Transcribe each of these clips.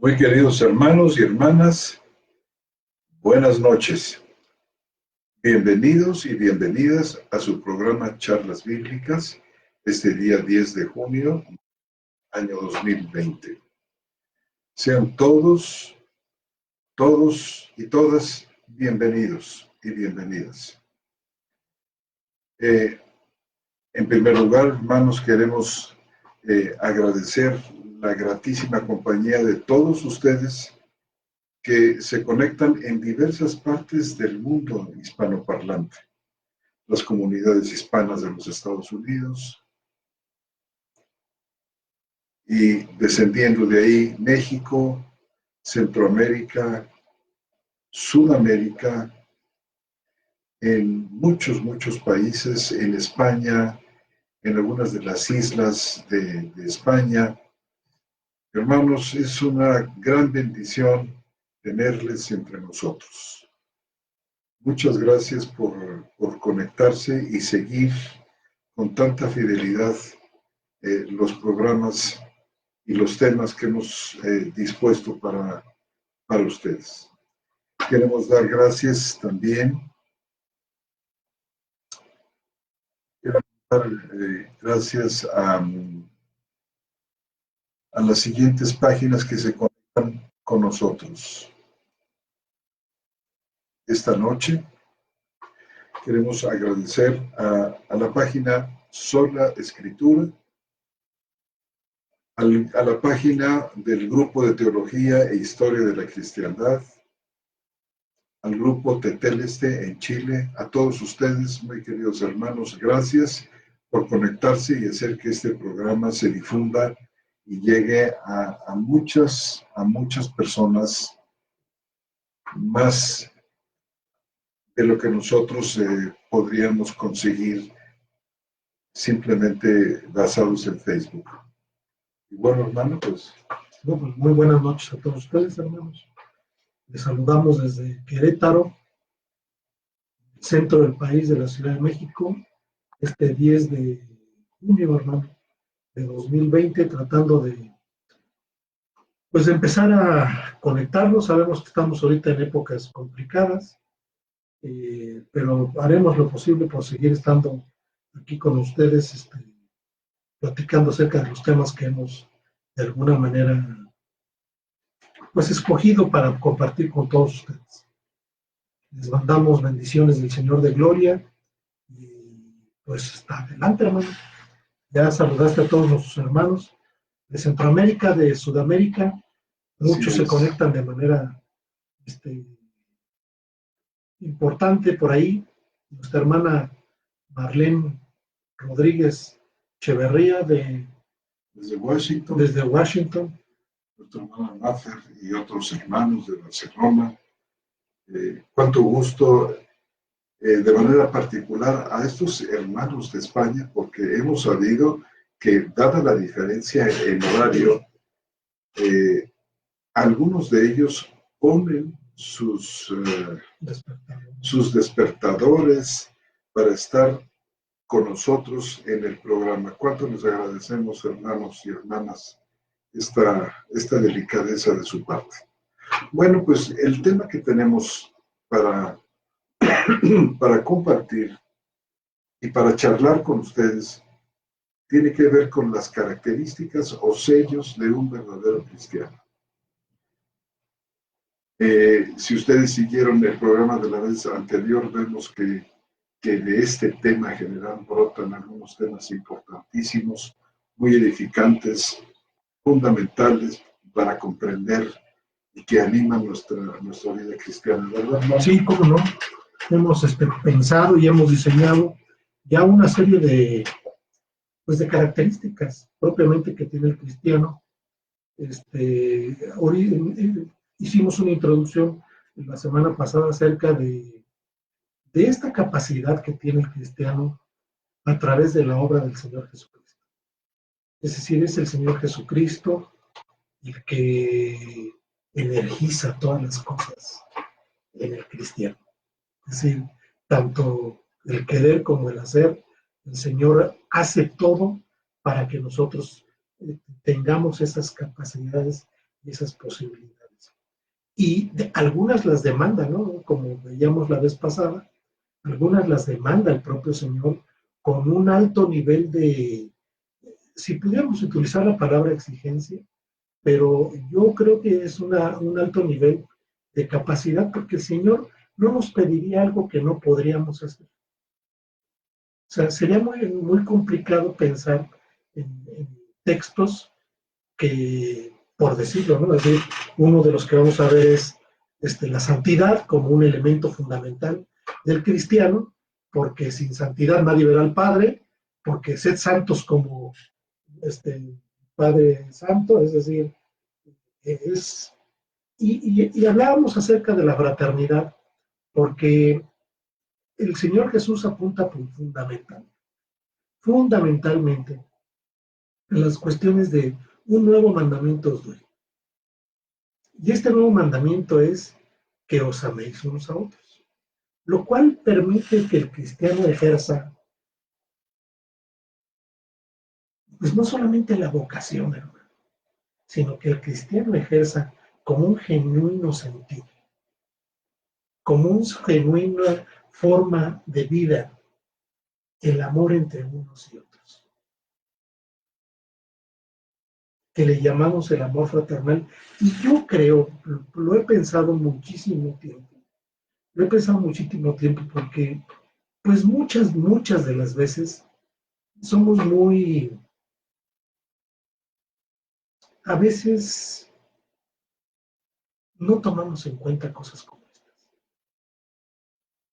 Muy queridos hermanos y hermanas, buenas noches. Bienvenidos y bienvenidas a su programa Charlas Bíblicas, este día 10 de junio, año 2020. Sean todos y todas bienvenidos y bienvenidas. En primer lugar, hermanos, queremos agradecer la gratísima compañía de todos ustedes que se conectan en diversas partes del mundo hispanoparlante, las comunidades hispanas de los Estados Unidos y descendiendo de ahí México, Centroamérica, Sudamérica, en muchos países, en España, en algunas de las islas de España. Hermanos, es una gran bendición tenerles entre nosotros. Muchas gracias por conectarse y seguir con tanta fidelidad los programas y los temas que hemos dispuesto para ustedes. Queremos dar gracias también. Queremos dar gracias a las siguientes páginas que se conectan con nosotros. Esta noche queremos agradecer a la página Sola Escritura, a la página del Grupo de Teología e Historia de la Cristiandad, al Grupo Teteleste en Chile, a todos ustedes, muy queridos hermanos, gracias por conectarse y hacer que este programa se difunda y llegue a muchas personas más de lo que nosotros podríamos conseguir simplemente basados en Facebook. Y bueno, hermano, pues muy buenas noches a todos ustedes, hermanos. Les saludamos desde Querétaro, centro del país de la Ciudad de México, este 10 de junio, hermano, de 2020, tratando de empezar a conectarnos. Sabemos que estamos ahorita en épocas complicadas, pero haremos lo posible por seguir estando aquí con ustedes, platicando acerca de los temas que hemos de alguna manera escogido para compartir con todos ustedes. Les mandamos bendiciones del Señor de Gloria y adelante, hermano. Ya saludaste a todos nuestros hermanos de Centroamérica, de Sudamérica. Muchos se conectan de manera importante por ahí. Nuestra hermana Marlene Rodríguez Echeverría desde Washington. Nuestra hermana Mafer y otros hermanos de Barcelona. Cuánto gusto, de manera particular, a estos hermanos de España, porque hemos sabido que, dada la diferencia en horario, algunos de ellos ponen sus despertadores para estar con nosotros en el programa. Cuánto les agradecemos, hermanos y hermanas, esta delicadeza de su parte. Bueno, pues el tema que tenemos para compartir y para charlar con ustedes tiene que ver con las características o sellos de un verdadero cristiano. Si ustedes siguieron el programa de la vez anterior, vemos que de este tema general brotan algunos temas importantísimos, muy edificantes, fundamentales para comprender y que animan nuestra vida cristiana, ¿verdad, Marco? Sí, cómo no. Hemos pensado y hemos diseñado ya una serie de características propiamente que tiene el cristiano. Hicimos una introducción la semana pasada acerca de esta capacidad que tiene el cristiano a través de la obra del Señor Jesucristo. Es decir, es el Señor Jesucristo el que energiza todas las cosas en el cristiano. Es decir, tanto el querer como el hacer, el Señor hace todo para que nosotros tengamos esas capacidades esas posibilidades. Y algunas las demanda, ¿no? Como veíamos la vez pasada, algunas las demanda el propio Señor con un alto nivel de, si pudiéramos utilizar la palabra exigencia, pero yo creo que es un alto nivel de capacidad, porque el Señor no nos pediría algo que no podríamos hacer. O sea, sería muy complicado pensar en textos que, por decirlo, ¿no? Es decir, uno de los que vamos a ver es la santidad como un elemento fundamental del cristiano, porque sin santidad nadie verá al Padre, porque sed santos como Padre Santo, es decir, y hablábamos acerca de la fraternidad, porque el Señor Jesús apunta fundamentalmente en las cuestiones de un nuevo mandamiento os doy. Y este nuevo mandamiento es que os améis unos a otros, lo cual permite que el cristiano ejerza, pues no solamente la vocación, hermano, sino que el cristiano ejerza como un genuino sentido, como una genuina forma de vida, el amor entre unos y otros, que le llamamos el amor fraternal. Y yo creo, lo he pensado muchísimo tiempo, porque pues muchas de las veces somos a veces no tomamos en cuenta cosas como estas.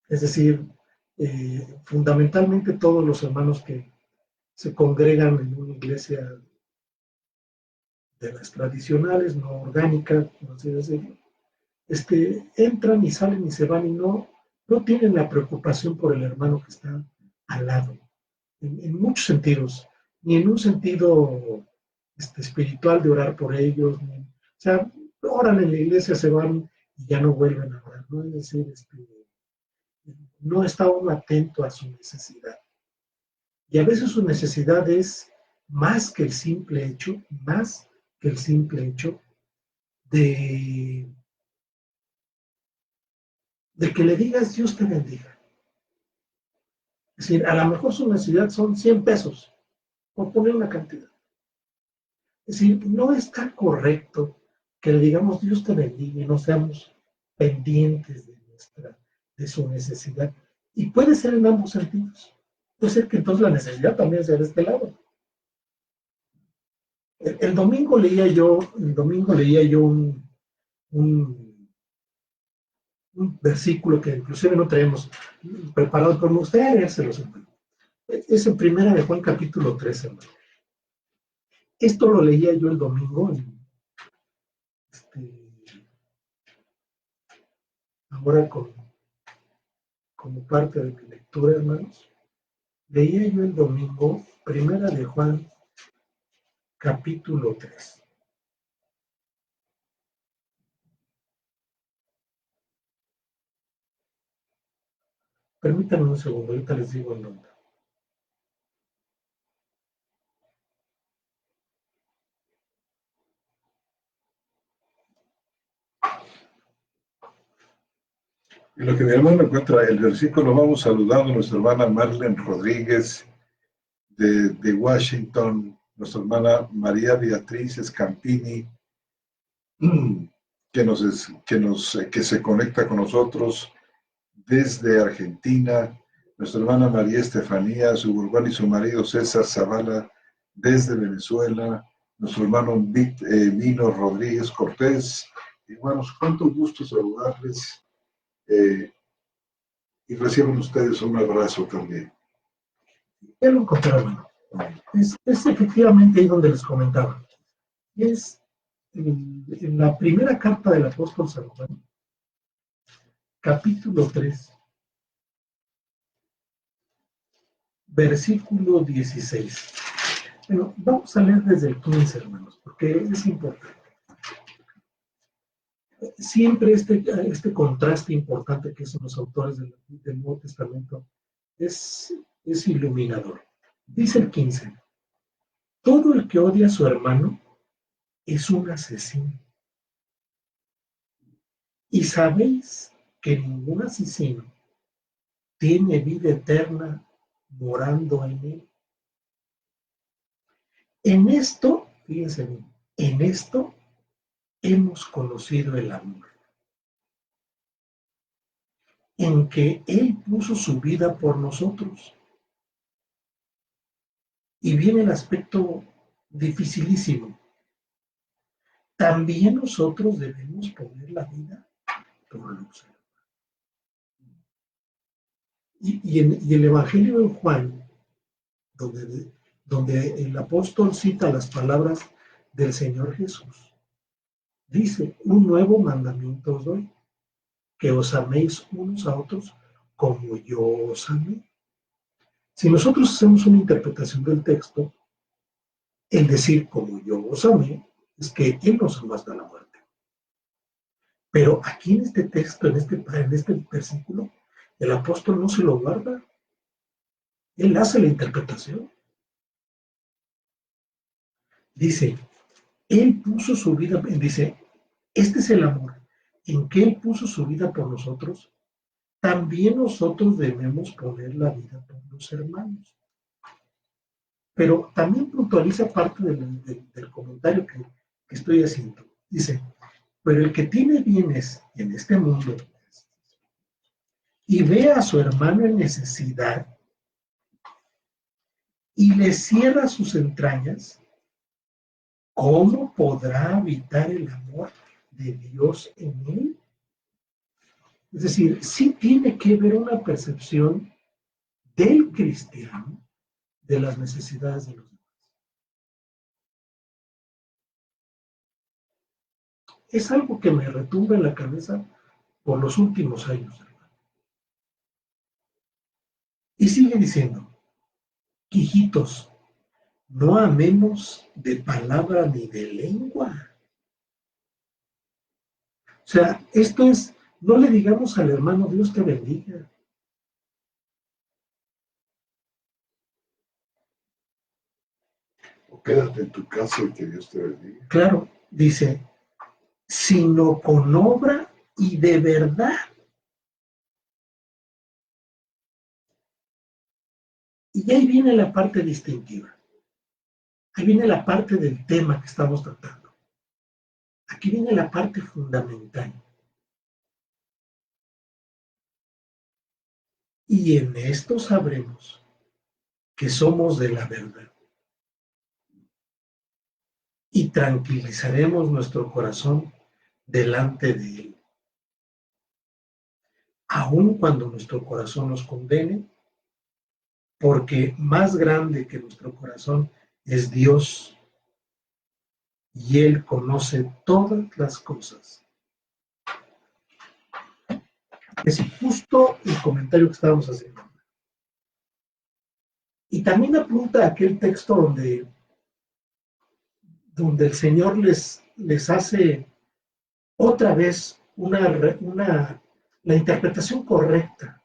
Es decir, fundamentalmente todos los hermanos que se congregan en una iglesia de las tradicionales, no orgánica, por así decirlo, entran y salen y se van y no tienen la preocupación por el hermano que está al lado, en muchos sentidos, ni en un sentido espiritual de orar por ellos, o sea, oran en la iglesia, se van y ya no vuelven a orar, ¿no? Es decir, no está uno atento a su necesidad. Y a veces su necesidad es más que el simple hecho de que le digas Dios te bendiga. Es decir, a lo mejor su necesidad son 100 pesos, por poner una cantidad. Es decir, no está correcto que le digamos Dios te bendiga y no seamos pendientes de su necesidad. Y puede ser en ambos sentidos. Puede ser que entonces la necesidad también sea de este lado. El domingo leía yo un versículo que inclusive no tenemos preparado, pero me gustaría leérselos. Es en Primera de Juan capítulo 13, hermano. Esto lo leía yo el domingo, ahora como parte de mi lectura, hermanos. Leía yo el domingo, Primera de Juan, capítulo 3. Permítanme un segundo, ahorita les digo el nombre. En lo que mi hermano encuentra el versículo, vamos saludando a nuestra hermana Marlene Rodríguez de Washington, nuestra hermana María Beatriz Scampini, que se conecta con nosotros desde Argentina, nuestra hermana María Estefanía Suburbán y su marido César Zavala desde Venezuela, nuestro hermano Vino Rodríguez Cortés. Hermanos, cuánto gusto saludarles y reciban ustedes un abrazo también. Ya lo encontré, hermano. Es efectivamente ahí donde les comentaba. Es en la primera carta del apóstol San Juan, capítulo 3, versículo 16. Bueno, vamos a leer desde el 15, hermanos, porque es importante. Siempre este contraste importante que son los autores del Nuevo Testamento es iluminador. Dice el 15, todo el que odia a su hermano es un asesino. Y sabéis que ningún asesino tiene vida eterna morando en él. En esto, fíjense bien, en esto hemos conocido el amor, en que Él puso su vida por nosotros. Y viene el aspecto dificilísimo. También nosotros debemos poner la vida por los hermanos. Y el Evangelio de Juan, donde el apóstol cita las palabras del Señor Jesús, dice: un nuevo mandamiento os doy, que os améis unos a otros como yo os amé. Si nosotros hacemos una interpretación del texto, el decir como yo os amé es que Él nos amó hasta la muerte. Pero aquí en este texto, en este versículo, el apóstol no se lo guarda. Él hace la interpretación. Dice, Él puso su vida, dice, este es el amor, en que Él puso su vida por nosotros, también nosotros debemos poner la vida por los hermanos. Pero también puntualiza parte del comentario que estoy haciendo. Dice, pero el que tiene bienes en este mundo y ve a su hermano en necesidad y le cierra sus entrañas, ¿cómo podrá habitar el amor de Dios en él? Es decir, sí tiene que haber una percepción del cristiano de las necesidades de los demás. Es algo que me retumba en la cabeza por los últimos años, hermano. Y sigue diciendo, hijitos, no amemos de palabra ni de lengua. O sea, esto es, no le digamos al hermano, Dios te bendiga. O quédate en tu casa y que Dios te bendiga. Claro, dice, sino con obra y de verdad. Y ahí viene la parte distintiva. Ahí viene la parte del tema que estamos tratando. Aquí viene la parte fundamental. Y en esto sabremos que somos de la verdad. Y tranquilizaremos nuestro corazón delante de Él. Aun cuando nuestro corazón nos condene, porque más grande que nuestro corazón es Dios, y Él conoce todas las cosas. Es justo el comentario que estábamos haciendo. Y también apunta a aquel texto donde el Señor les hace otra vez la interpretación correcta.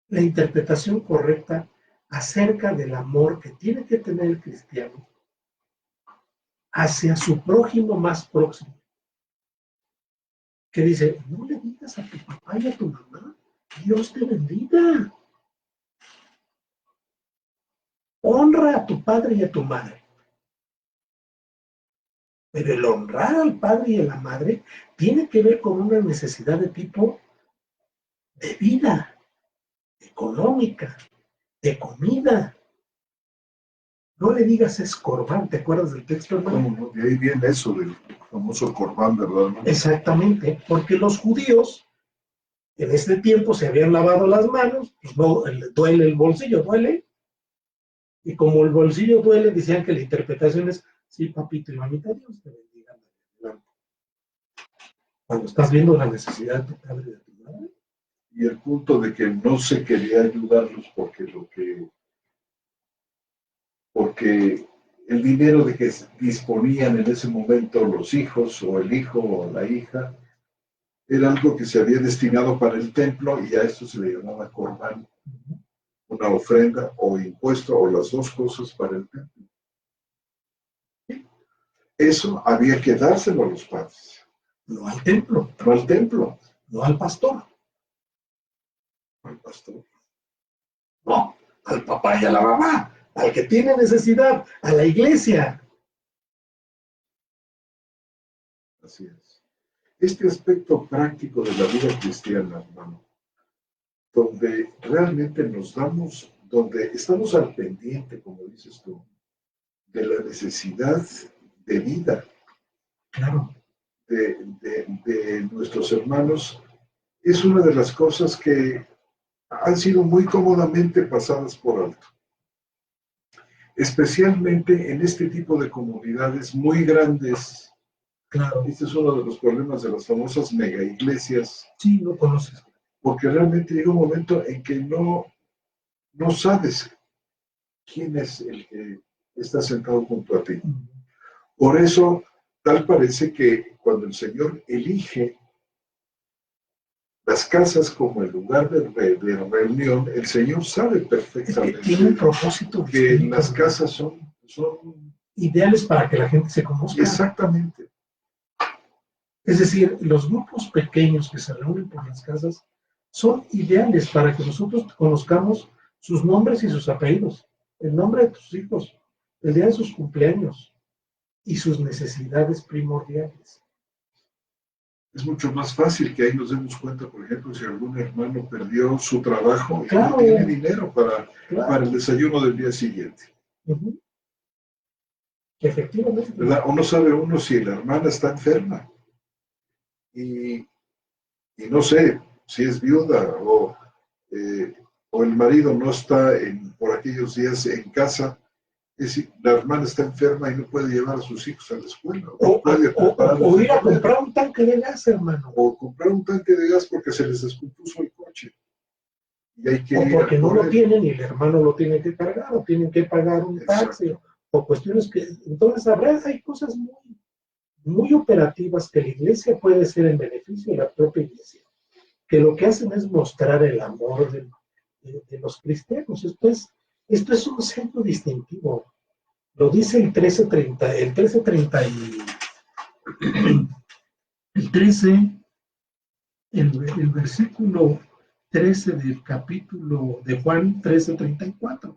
La interpretación correcta acerca del amor que tiene que tener el cristiano hacia su prójimo más próximo. Que dice, no le digas a tu papá y a tu mamá, Dios te bendiga. Honra a tu padre y a tu madre. Pero el honrar al padre y a la madre tiene que ver con una necesidad de tipo de vida, económica, de comida. No le digas es corbán, ¿te acuerdas del texto, hermano? ¿Cómo no? De ahí viene eso del famoso corbán, ¿verdad, hermano? Exactamente, porque los judíos en este tiempo se habían lavado las manos, pues no, duele el bolsillo, duele. Y como el bolsillo duele, decían que la interpretación es, sí, papito y mamita, Dios te bendiga. Cuando estás viendo la necesidad de tu padre y de tu madre. Y el punto de que no se quería ayudarlos porque el dinero de que disponían en ese momento los hijos o el hijo o la hija era algo que se había destinado para el templo y a esto se le llamaba corbán, una ofrenda o impuesto o las dos cosas para el templo. Eso había que dárselo a los padres. no al templo, no al templo, no al pastor, al pastor. no, al papá y a la mamá, al que tiene necesidad, a la iglesia. Así es. Este aspecto práctico de la vida cristiana, hermano, donde realmente nos damos, donde estamos al pendiente, como dices tú, de la necesidad de vida Claro. de nuestros hermanos, es una de las cosas que han sido muy cómodamente pasadas por alto. Especialmente en este tipo de comunidades muy grandes. Claro. Este es uno de los problemas de las famosas mega iglesias. Sí, no conoces. Porque realmente llega un momento en que no sabes quién es el que está sentado junto a ti. Por eso, tal parece que cuando el Señor elige las casas como el lugar de reunión, el Señor sabe perfectamente tiene un propósito que distinto, las casas son ideales para que la gente se conozca. Exactamente. Es decir, los grupos pequeños que se reúnen por las casas son ideales para que nosotros conozcamos sus nombres y sus apellidos, el nombre de tus hijos, el día de sus cumpleaños y sus necesidades primordiales. Es mucho más fácil que ahí nos demos cuenta, por ejemplo, si algún hermano perdió su trabajo y claro, no tiene dinero para el desayuno del día siguiente. Uh-huh. Efectivamente. ¿Verdad? O no sabe uno si la hermana está enferma. Y no sé si es viuda o el marido no está por aquellos días en casa. Es decir, la hermana está enferma y no puede llevar a sus hijos a la escuela. O ir a comprar un tanque de gas, hermano. O comprar un tanque de gas porque se les descompuso el coche. Y hay que o porque no lo tienen y el hermano lo tiene que cargar, o tienen que pagar un taxi, o cuestiones que... Entonces, hay cosas muy operativas que la iglesia puede hacer en beneficio de la propia iglesia, que lo que hacen es mostrar el amor de los cristianos. Esto es un centro distintivo. Lo dice el 13:30 y el versículo 13 del capítulo de Juan 13:34,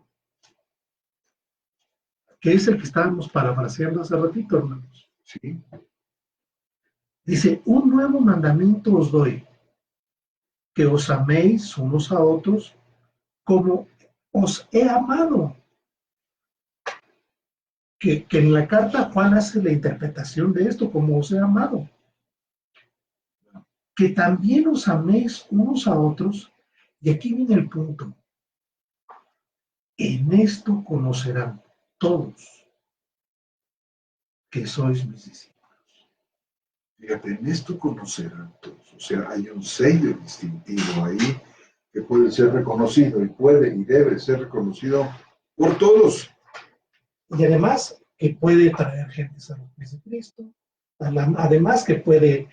que es el que estábamos parafraseando hace ratito, hermanos. Sí. Dice, un nuevo mandamiento os doy, que os améis unos a otros como os he amado. Que en la carta Juan hace la interpretación de esto, como os he amado. Que también os améis unos a otros, y aquí viene el punto. En esto conocerán todos que sois mis discípulos. Fíjate, en esto conocerán todos. O sea, hay un sello distintivo ahí que puede ser reconocido y puede y debe ser reconocido por todos. Y además que puede traer gente a los pies de Cristo, además que puede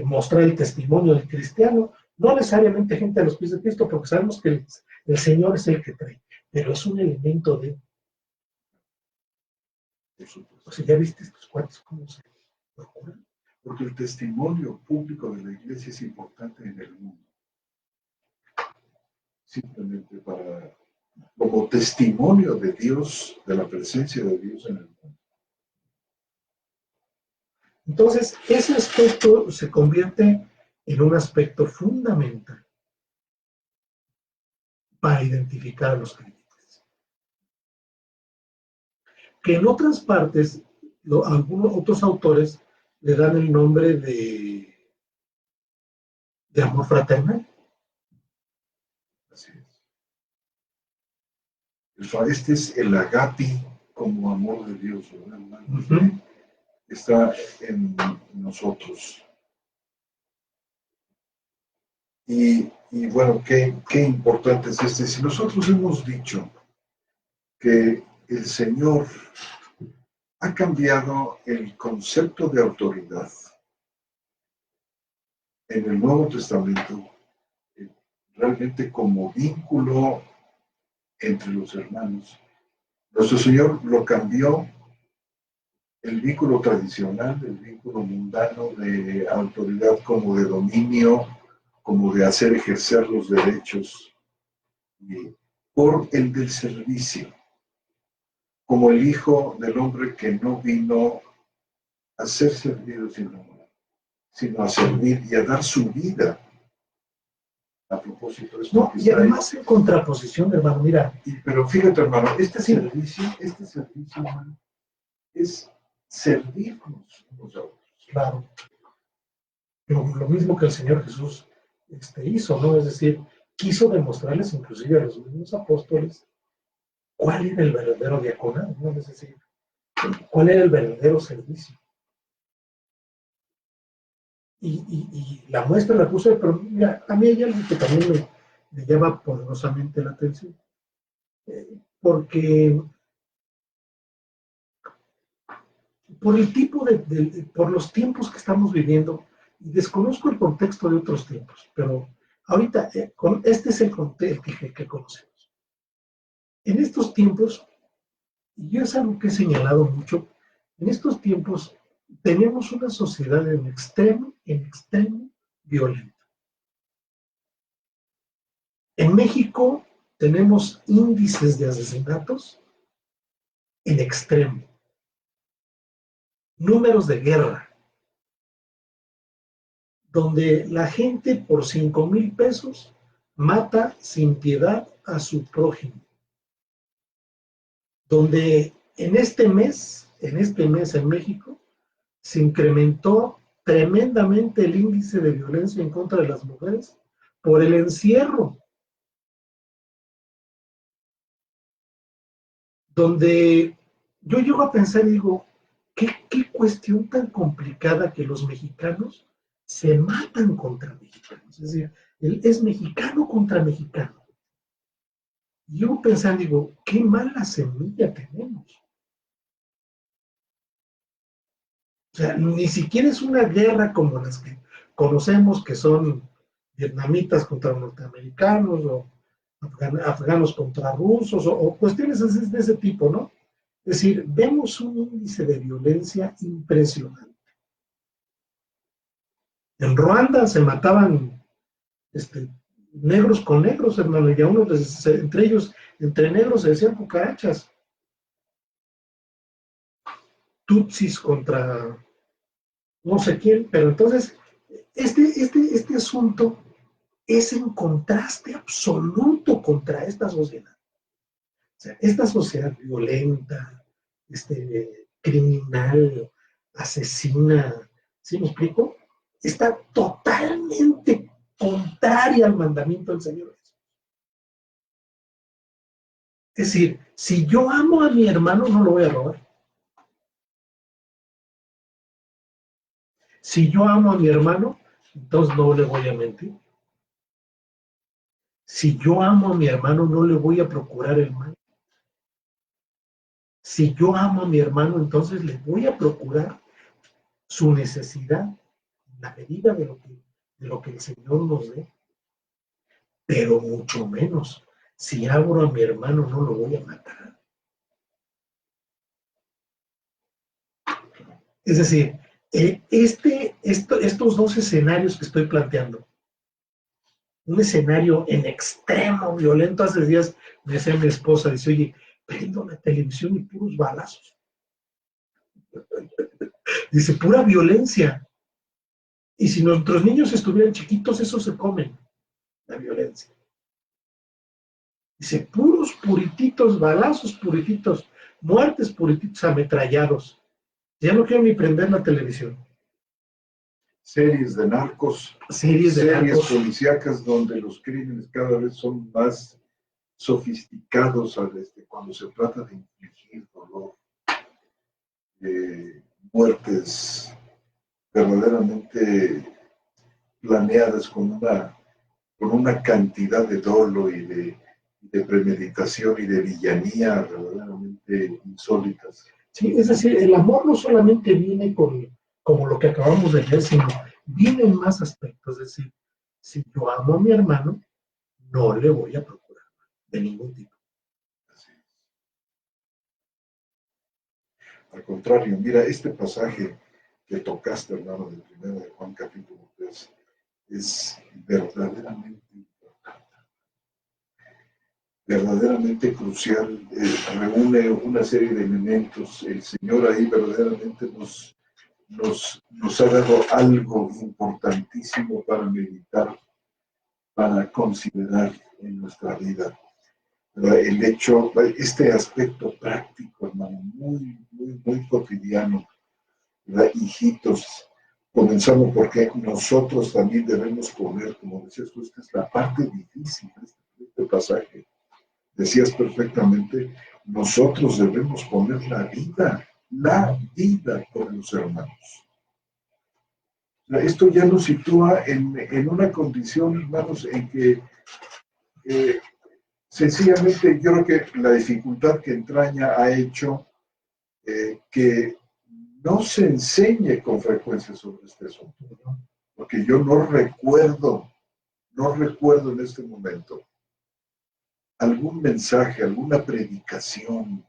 mostrar el testimonio del cristiano, no necesariamente gente a los pies de Cristo, porque sabemos que el Señor es el que trae, pero es un elemento de... O sea, ¿ya viste estos cuates cómo se procuran? Porque el testimonio público de la iglesia es importante en el mundo. Simplemente como testimonio de Dios, de la presencia de Dios en el mundo. Entonces, ese aspecto se convierte en un aspecto fundamental para identificar a los creyentes. Que en otras partes, algunos otros autores le dan el nombre de amor fraternal. Así es. Este es el agape como amor de Dios, ¿verdad? Uh-huh. Está en nosotros. Y bueno, qué importante es este. Si nosotros hemos dicho que el Señor ha cambiado el concepto de autoridad en el Nuevo Testamento, realmente como vínculo entre los hermanos, nuestro Señor lo cambió el vínculo tradicional, el vínculo mundano de autoridad como de dominio, como de hacer ejercer los derechos, por el del servicio, como el Hijo del Hombre que no vino a ser servido sino a servir y a dar su vida. A propósito de esto No, y además en contraposición, hermano, mira. Pero fíjate, hermano, este servicio, hermano, es servirnos unos a otros. Claro. Lo mismo que el Señor Jesús hizo, ¿no? Es decir, quiso demostrarles inclusive a los mismos apóstoles cuál era el verdadero diaconado, ¿no? Es decir, cuál era el verdadero servicio. Y la muestra la puso, pero mira, a mí hay algo que también me llama poderosamente la atención. Porque por el tipo por los tiempos que estamos viviendo, y desconozco el contexto de otros tiempos, pero ahorita este es el contexto que conocemos. En estos tiempos, y yo es algo que he señalado mucho, en estos tiempos tenemos una sociedad en extremo violenta. En México tenemos índices de asesinatos en extremo. Números de guerra, donde la gente por 5,000 pesos mata sin piedad a su prójimo. Donde en este mes en México, se incrementó tremendamente el índice de violencia en contra de las mujeres por el encierro. Donde yo llego a pensar y digo, ¿qué cuestión tan complicada que los mexicanos se matan contra mexicanos? Es decir, es mexicano contra mexicano. Y yo pensando, digo, qué mala semilla tenemos. O sea, ni siquiera es una guerra como las que conocemos, que son vietnamitas contra norteamericanos, o afganos contra rusos, o cuestiones de ese tipo, ¿no? Es decir, vemos un índice de violencia impresionante. En Ruanda se mataban negros con negros, hermano, y a uno entre ellos, entre negros se decían cucarachas. Tutsis contra no sé quién, pero entonces este asunto es en contraste absoluto contra esta sociedad. O sea, esta sociedad violenta, criminal, asesina, ¿sí me explico? Está totalmente contraria al mandamiento del Señor Jesús. Es decir, si yo amo a mi hermano, no lo voy a robar. Si yo amo a mi hermano, entonces no le voy a mentir. Si yo amo a mi hermano, no le voy a procurar el mal. Si yo amo a mi hermano, entonces le voy a procurar su necesidad, en la medida de lo que el Señor nos dé. Pero mucho menos, si abro a mi hermano, no lo voy a matar. Es decir, estos dos escenarios que estoy planteando, un escenario en extremo violento. Hace días me decía mi esposa, dice, oye, prendo la televisión y puros balazos. Dice, pura violencia. Y si nuestros niños estuvieran chiquitos, eso se comen, la violencia. Dice, puros purititos, balazos purititos, muertes purititos, ametrallados. Ya no quiero ni prender la televisión. Series de narcos, series policíacas donde los crímenes cada vez son más sofisticados cuando se trata de infligir dolor, muertes verdaderamente planeadas con una cantidad de dolo y de premeditación y de villanía verdaderamente insólitas. Sí, es decir, el amor no solamente viene como lo que acabamos de leer, sino viene en más aspectos. Es decir, si yo amo a mi hermano, no le voy a procurar de ningún tipo. Al contrario, mira, este pasaje que tocaste, hermano, de 1 de Juan capítulo 3, es verdaderamente crucial, reúne una serie de elementos. El Señor ahí verdaderamente nos ha dado algo importantísimo para meditar, para considerar en nuestra vida. El hecho, este aspecto práctico, hermano, muy cotidiano, ¿verdad? Hijitos, comenzando porque nosotros también debemos poner, como decías tú, esta es la parte difícil de este pasaje. Decías perfectamente, nosotros debemos poner la vida por los hermanos. Esto ya nos sitúa en una condición, hermanos, en que sencillamente yo creo que la dificultad que entraña ha hecho que no se enseñe con frecuencia sobre este asunto, ¿no? Porque yo no recuerdo en este momento algún mensaje, alguna predicación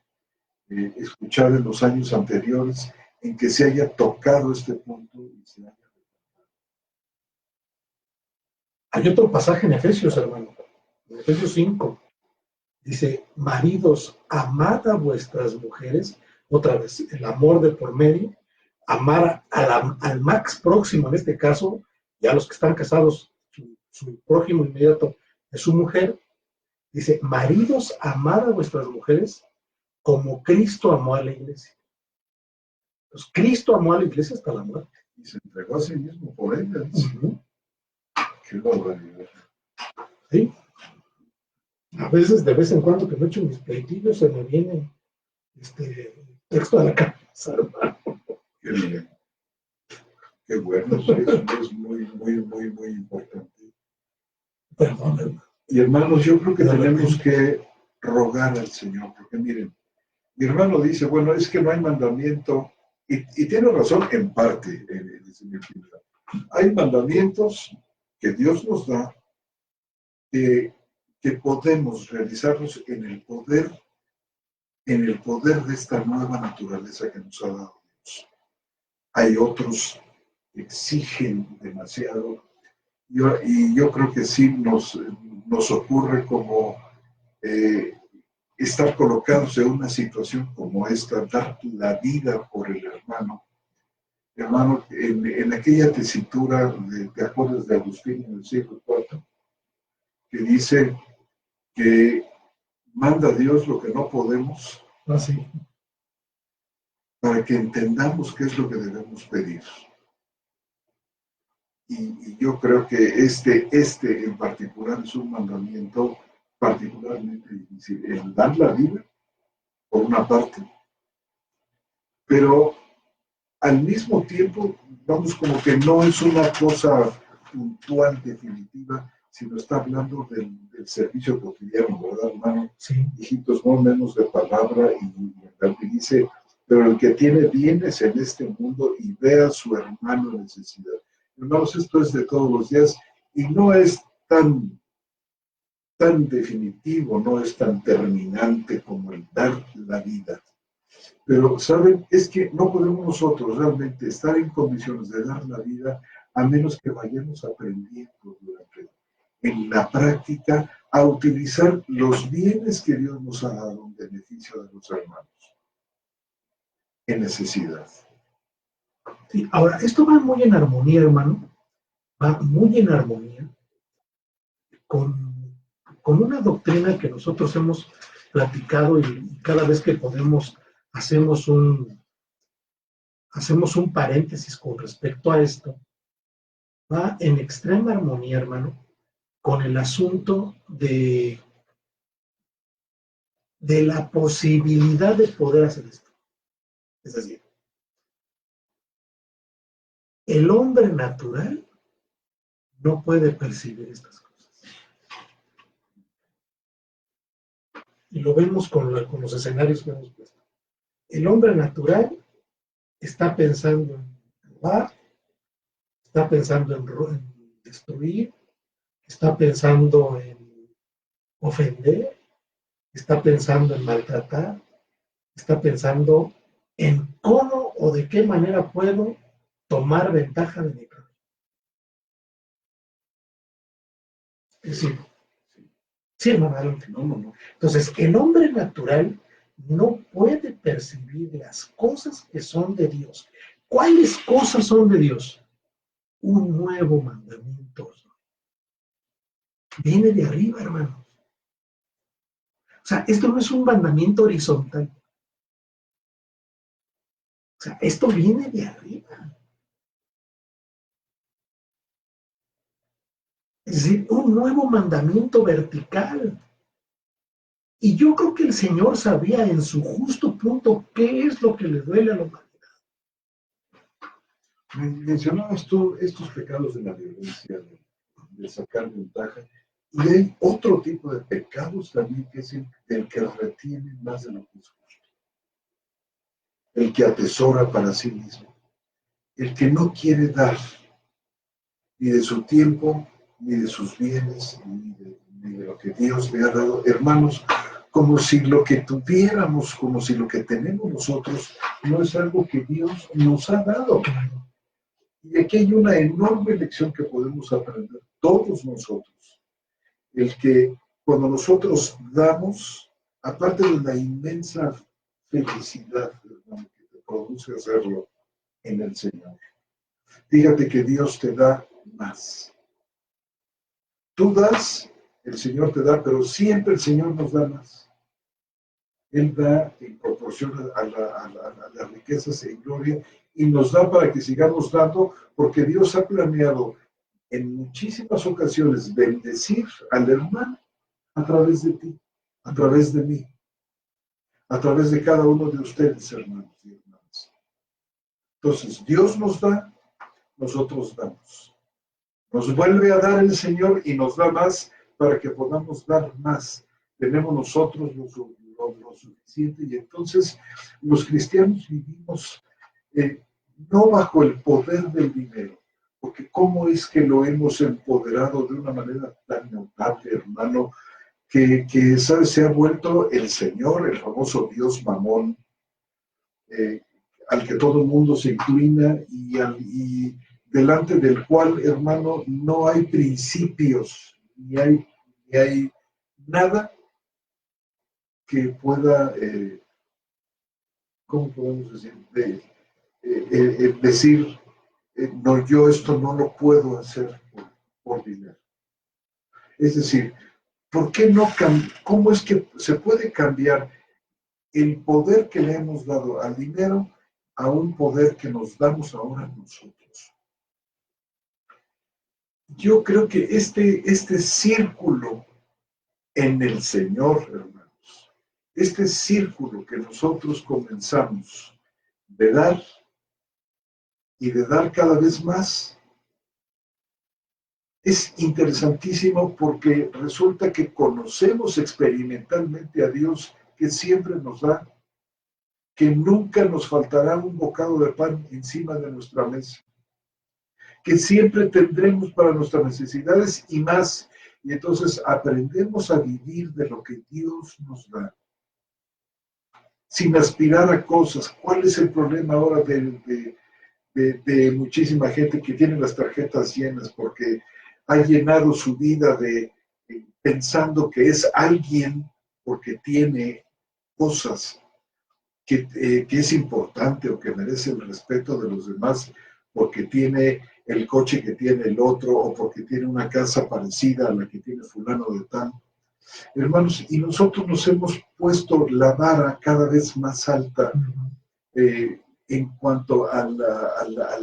escuchada en los años anteriores en que se haya tocado este punto y se haya... Hay otro pasaje en Efesios, hermano, en Efesios 5, dice, maridos, amad a vuestras mujeres, otra vez, el amor de por medio, amar al max próximo, en este caso, ya los que están casados, su prójimo inmediato es su mujer. Dice, maridos, amad a vuestras mujeres como Cristo amó a la iglesia. Pues Cristo amó a la iglesia hasta la muerte. Y se entregó a sí mismo por ella. Qué barbaridad. Sí. A veces, de vez en cuando, que me echo mis pleitillos, se me viene texto a la cabeza, hermano. Qué bien. Qué bueno, eso es muy importante. Perdón, hermano. Y hermanos, yo creo que tenemos que rogar al Señor, porque miren, mi hermano dice, bueno, es que no hay mandamiento, y tiene razón en parte, dice mi opinión. Hay mandamientos que Dios nos da, que podemos realizarlos en el poder de esta nueva naturaleza que nos ha dado Dios. Hay otros que exigen demasiado, y yo creo que sí nos ocurre como estar colocados en una situación como esta, dar la vida por el hermano. Hermano, en aquella tesitura, ¿te acuerdas de Agustín en el siglo IV? Que dice que manda a Dios lo que no podemos, para que entendamos qué es lo que debemos pedir. Y yo creo que este en particular es un mandamiento particularmente difícil, el dar la vida, por una parte, pero al mismo tiempo, vamos, como que no es una cosa puntual, definitiva, sino está hablando del servicio cotidiano, ¿verdad, hermano? Sí. Hijitos, no menos de palabra, y dice, pero el que tiene bienes en este mundo y ve a su hermano en necesidad. Hermanos, esto es de todos los días y no es tan definitivo, no es tan terminante como el dar la vida. Pero, ¿saben? Es que no podemos nosotros realmente estar en condiciones de dar la vida a menos que vayamos aprendiendo en la práctica a utilizar los bienes que Dios nos ha dado en beneficio de los hermanos en necesidad. Sí, ahora, esto va muy en armonía, hermano, va muy en armonía con una doctrina que nosotros hemos platicado y cada vez que podemos hacemos un paréntesis con respecto a esto. Va en extrema armonía, hermano, con el asunto de la posibilidad de poder hacer esto. Es decir, el hombre natural no puede percibir estas cosas. Y lo vemos con los escenarios que hemos puesto. El hombre natural está pensando en robar, está pensando en destruir, está pensando en ofender, está pensando en maltratar, está pensando en cómo o de qué manera puedo tomar ventaja de mi prójimo. Es decir, sí, hermano, adelante. No. Entonces, el hombre natural no puede percibir las cosas que son de Dios. ¿Cuáles cosas son de Dios? Un nuevo mandamiento. Viene de arriba, hermanos. O sea, esto no es un mandamiento horizontal. O sea, esto viene de arriba. Es decir, un nuevo mandamiento vertical. Y yo creo que el Señor sabía en su justo punto qué es lo que le duele a la humanidad. Mencionabas tú estos pecados de la violencia, de sacar ventaja, y hay otro tipo de pecados también, que es el que retiene más de lo que es justo, el que atesora para sí mismo, el que no quiere dar ni de su tiempo, ni de sus bienes, ni de lo que Dios le ha dado. Hermanos, como si lo que tuviéramos, como si lo que tenemos nosotros, no es algo que Dios nos ha dado. Y aquí hay una enorme lección que podemos aprender todos nosotros. El que cuando nosotros damos, aparte de la inmensa felicidad, hermano, que te produce hacerlo en el Señor, fíjate que Dios te da más. Tú das, el Señor te da, pero siempre el Señor nos da más. Él da en proporción a las riquezas en gloria y nos da para que sigamos dando, porque Dios ha planeado en muchísimas ocasiones bendecir al hermano a través de ti, a través de mí, a través de cada uno de ustedes, hermanos y hermanas. Entonces, Dios nos da, nosotros damos. Nos vuelve a dar el Señor y nos da más para que podamos dar más. Tenemos nosotros lo suficiente y entonces los cristianos vivimos no bajo el poder del dinero, porque cómo es que lo hemos empoderado de una manera tan notable, hermano, que ¿sabes? Se ha vuelto el Señor, el famoso Dios Mamón, al que todo el mundo se inclina y delante del cual, hermano, no hay principios, ni hay nada que pueda, ¿cómo podemos decir? Decir, no, yo esto no lo puedo hacer por dinero. Es decir, ¿por qué no cómo es que se puede cambiar el poder que le hemos dado al dinero a un poder que nos damos ahora nosotros? Yo creo que este círculo en el Señor, hermanos, este círculo que nosotros comenzamos de dar y de dar cada vez más, es interesantísimo porque resulta que conocemos experimentalmente a Dios que siempre nos da, que nunca nos faltará un bocado de pan encima de nuestra mesa, que siempre tendremos para nuestras necesidades y más. Y entonces aprendemos a vivir de lo que Dios nos da, sin aspirar a cosas. ¿Cuál es el problema ahora de muchísima gente que tiene las tarjetas llenas porque ha llenado su vida pensando que es alguien porque tiene cosas que es importante o que merece el respeto de los demás porque tiene el coche que tiene el otro o porque tiene una casa parecida a la que tiene fulano de tal? Hermanos, y nosotros nos hemos puesto la vara cada vez más alta en cuanto al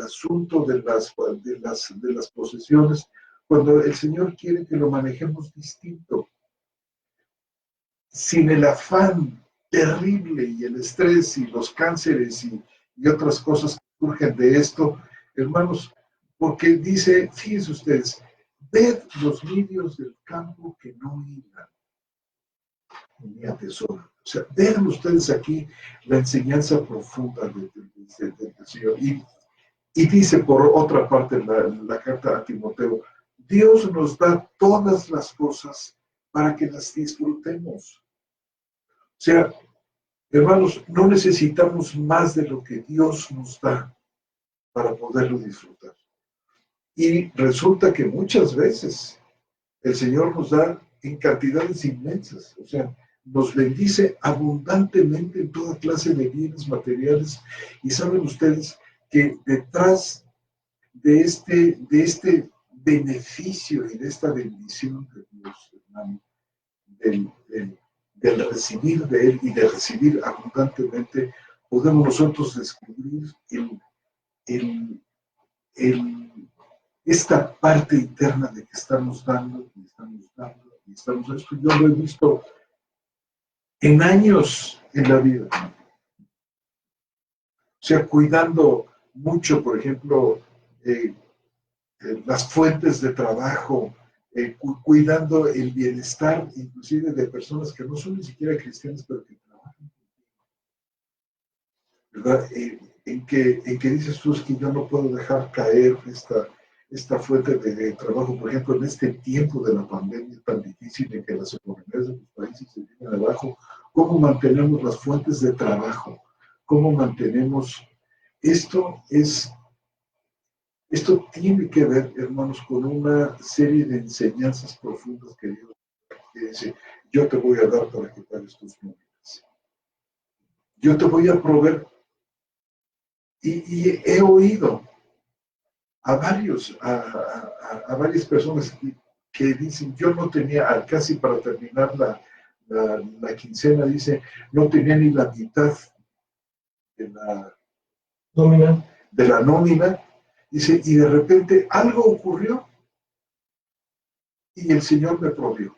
asunto de las posesiones, cuando el Señor quiere que lo manejemos distinto, sin el afán terrible y el estrés y los cánceres y otras cosas que surgen de esto, hermanos, porque dice, fíjense ustedes, ved los lirios del campo que no hilan ni atesoran. O sea, vean ustedes aquí la enseñanza profunda del Señor. Y dice por otra parte la carta a Timoteo, Dios nos da todas las cosas para que las disfrutemos. O sea, Hermanos, no necesitamos más de lo que Dios nos da para poderlo disfrutar. Y resulta que muchas veces el Señor nos da en cantidades inmensas, o sea, nos bendice abundantemente en toda clase de bienes materiales. Y saben ustedes que detrás de este beneficio y de esta bendición de Dios, hermano, del recibir de Él y de recibir abundantemente, podemos nosotros descubrir esta parte interna de que estamos dando, y estamos dando, y estamos esto. Yo lo he visto en años en la vida. O sea, cuidando mucho, por ejemplo, las fuentes de trabajo, cuidando el bienestar, inclusive de personas que no son ni siquiera cristianas, pero que trabajan, ¿verdad? En que dices tú, es que yo no puedo dejar caer esta fuente de trabajo, por ejemplo, en este tiempo de la pandemia tan difícil en que las economías de los países se vienen abajo. ¿Cómo mantenemos las fuentes de trabajo? ¿Cómo mantenemos? Esto tiene que ver, hermanos, con una serie de enseñanzas profundas que Dios dice: yo te voy a dar para que pagues tus nóminas. Yo te voy a proveer. Y he oído a varias personas que dicen: yo no tenía, casi para terminar la quincena, dice, no tenía ni la mitad de la nómina, dice, y de repente algo ocurrió y el Señor me provió.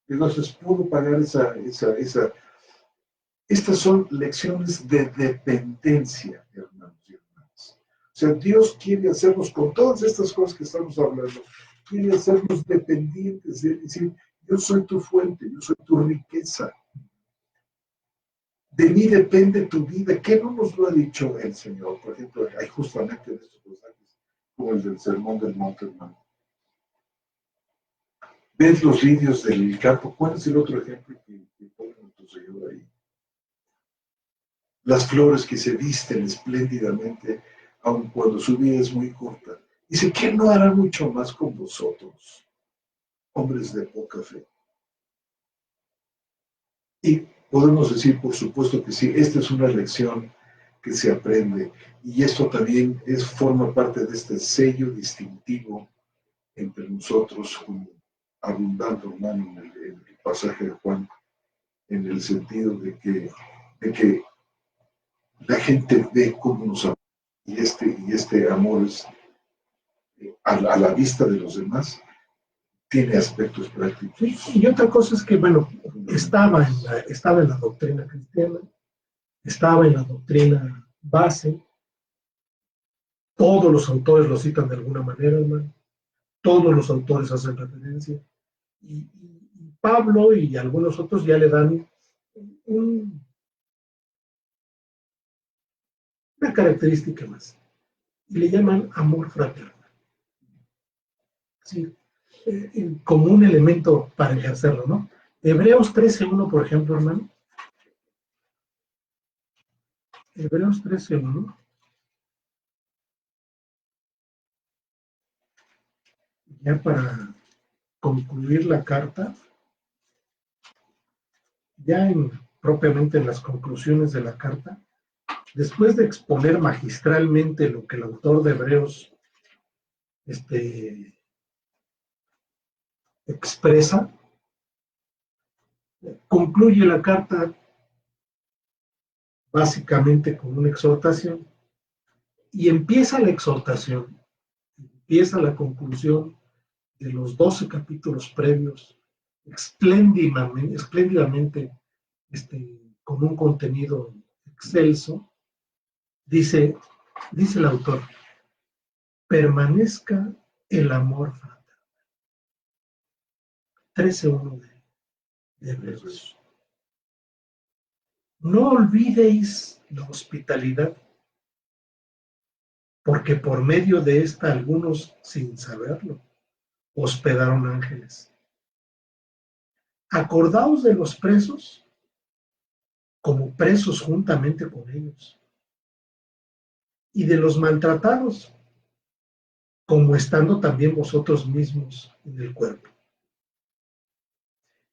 Entonces pudo pagar esa. Estas son lecciones de dependencia, hermanos y hermanas. O sea, Dios quiere hacernos, con todas estas cosas que estamos hablando, quiere hacernos dependientes de Él, decir: yo soy tu fuente, yo soy tu riqueza. De mí depende tu vida. ¿Qué no nos lo ha dicho el Señor? Por ejemplo, hay justamente de estos pasajes, como el del Sermón del Monte, hermano. ¿Ves los lirios del campo? ¿Cuál es el otro ejemplo que pone nuestro Señor ahí? Las flores que se visten espléndidamente, aun cuando su vida es muy corta. Dice: ¿qué no hará mucho más con vosotros, hombres de poca fe? Y podemos decir, por supuesto que sí, esta es una lección que se aprende, y esto también forma parte de este sello distintivo entre nosotros, como abundando, hermano, en el pasaje de Juan, en el sentido de que la gente ve cómo nos amamos, y este amor es, a la vista de los demás, tiene aspectos prácticos. Y otra cosa es que, bueno, estaba en la doctrina cristiana, estaba en la doctrina base. Todos los autores lo citan de alguna manera, hermano. Todos los autores hacen referencia. Y Pablo y algunos otros ya le dan una característica más. Y le llaman amor fraterno. Sí, como un elemento para ejercerlo, ¿no? Hebreos 13:1, por ejemplo, hermano. Hebreos 13:1. Ya para concluir la carta, ya propiamente en las conclusiones de la carta, después de exponer magistralmente lo que el autor de Hebreos expresa, concluye la carta básicamente con una exhortación, y empieza la exhortación, empieza la conclusión de los 12 capítulos previos, espléndidamente con un contenido excelso. Dice el autor: permanezca el amor fraterno. 13:1 de Hebreos. No olvidéis la hospitalidad, porque por medio de esta algunos, sin saberlo, hospedaron ángeles. Acordaos de los presos, como presos juntamente con ellos, y de los maltratados, como estando también vosotros mismos en el cuerpo.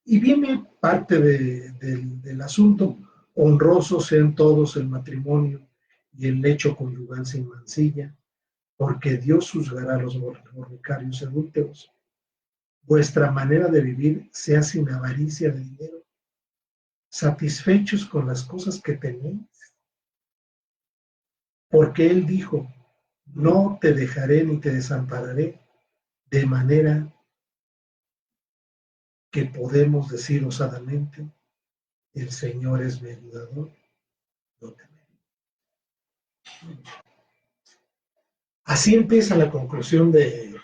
Y viene parte del asunto: honrosos sean todos el matrimonio y el lecho conyugal sin mancilla, porque Dios juzgará a los fornicarios y adúlteros. Vuestra manera de vivir sea sin avaricia de dinero, satisfechos con las cosas que tenéis. Porque Él dijo: no te dejaré ni te desampararé, de manera que podemos decir osadamente: el Señor es mi ayudador, no temeré. Así empieza la conclusión de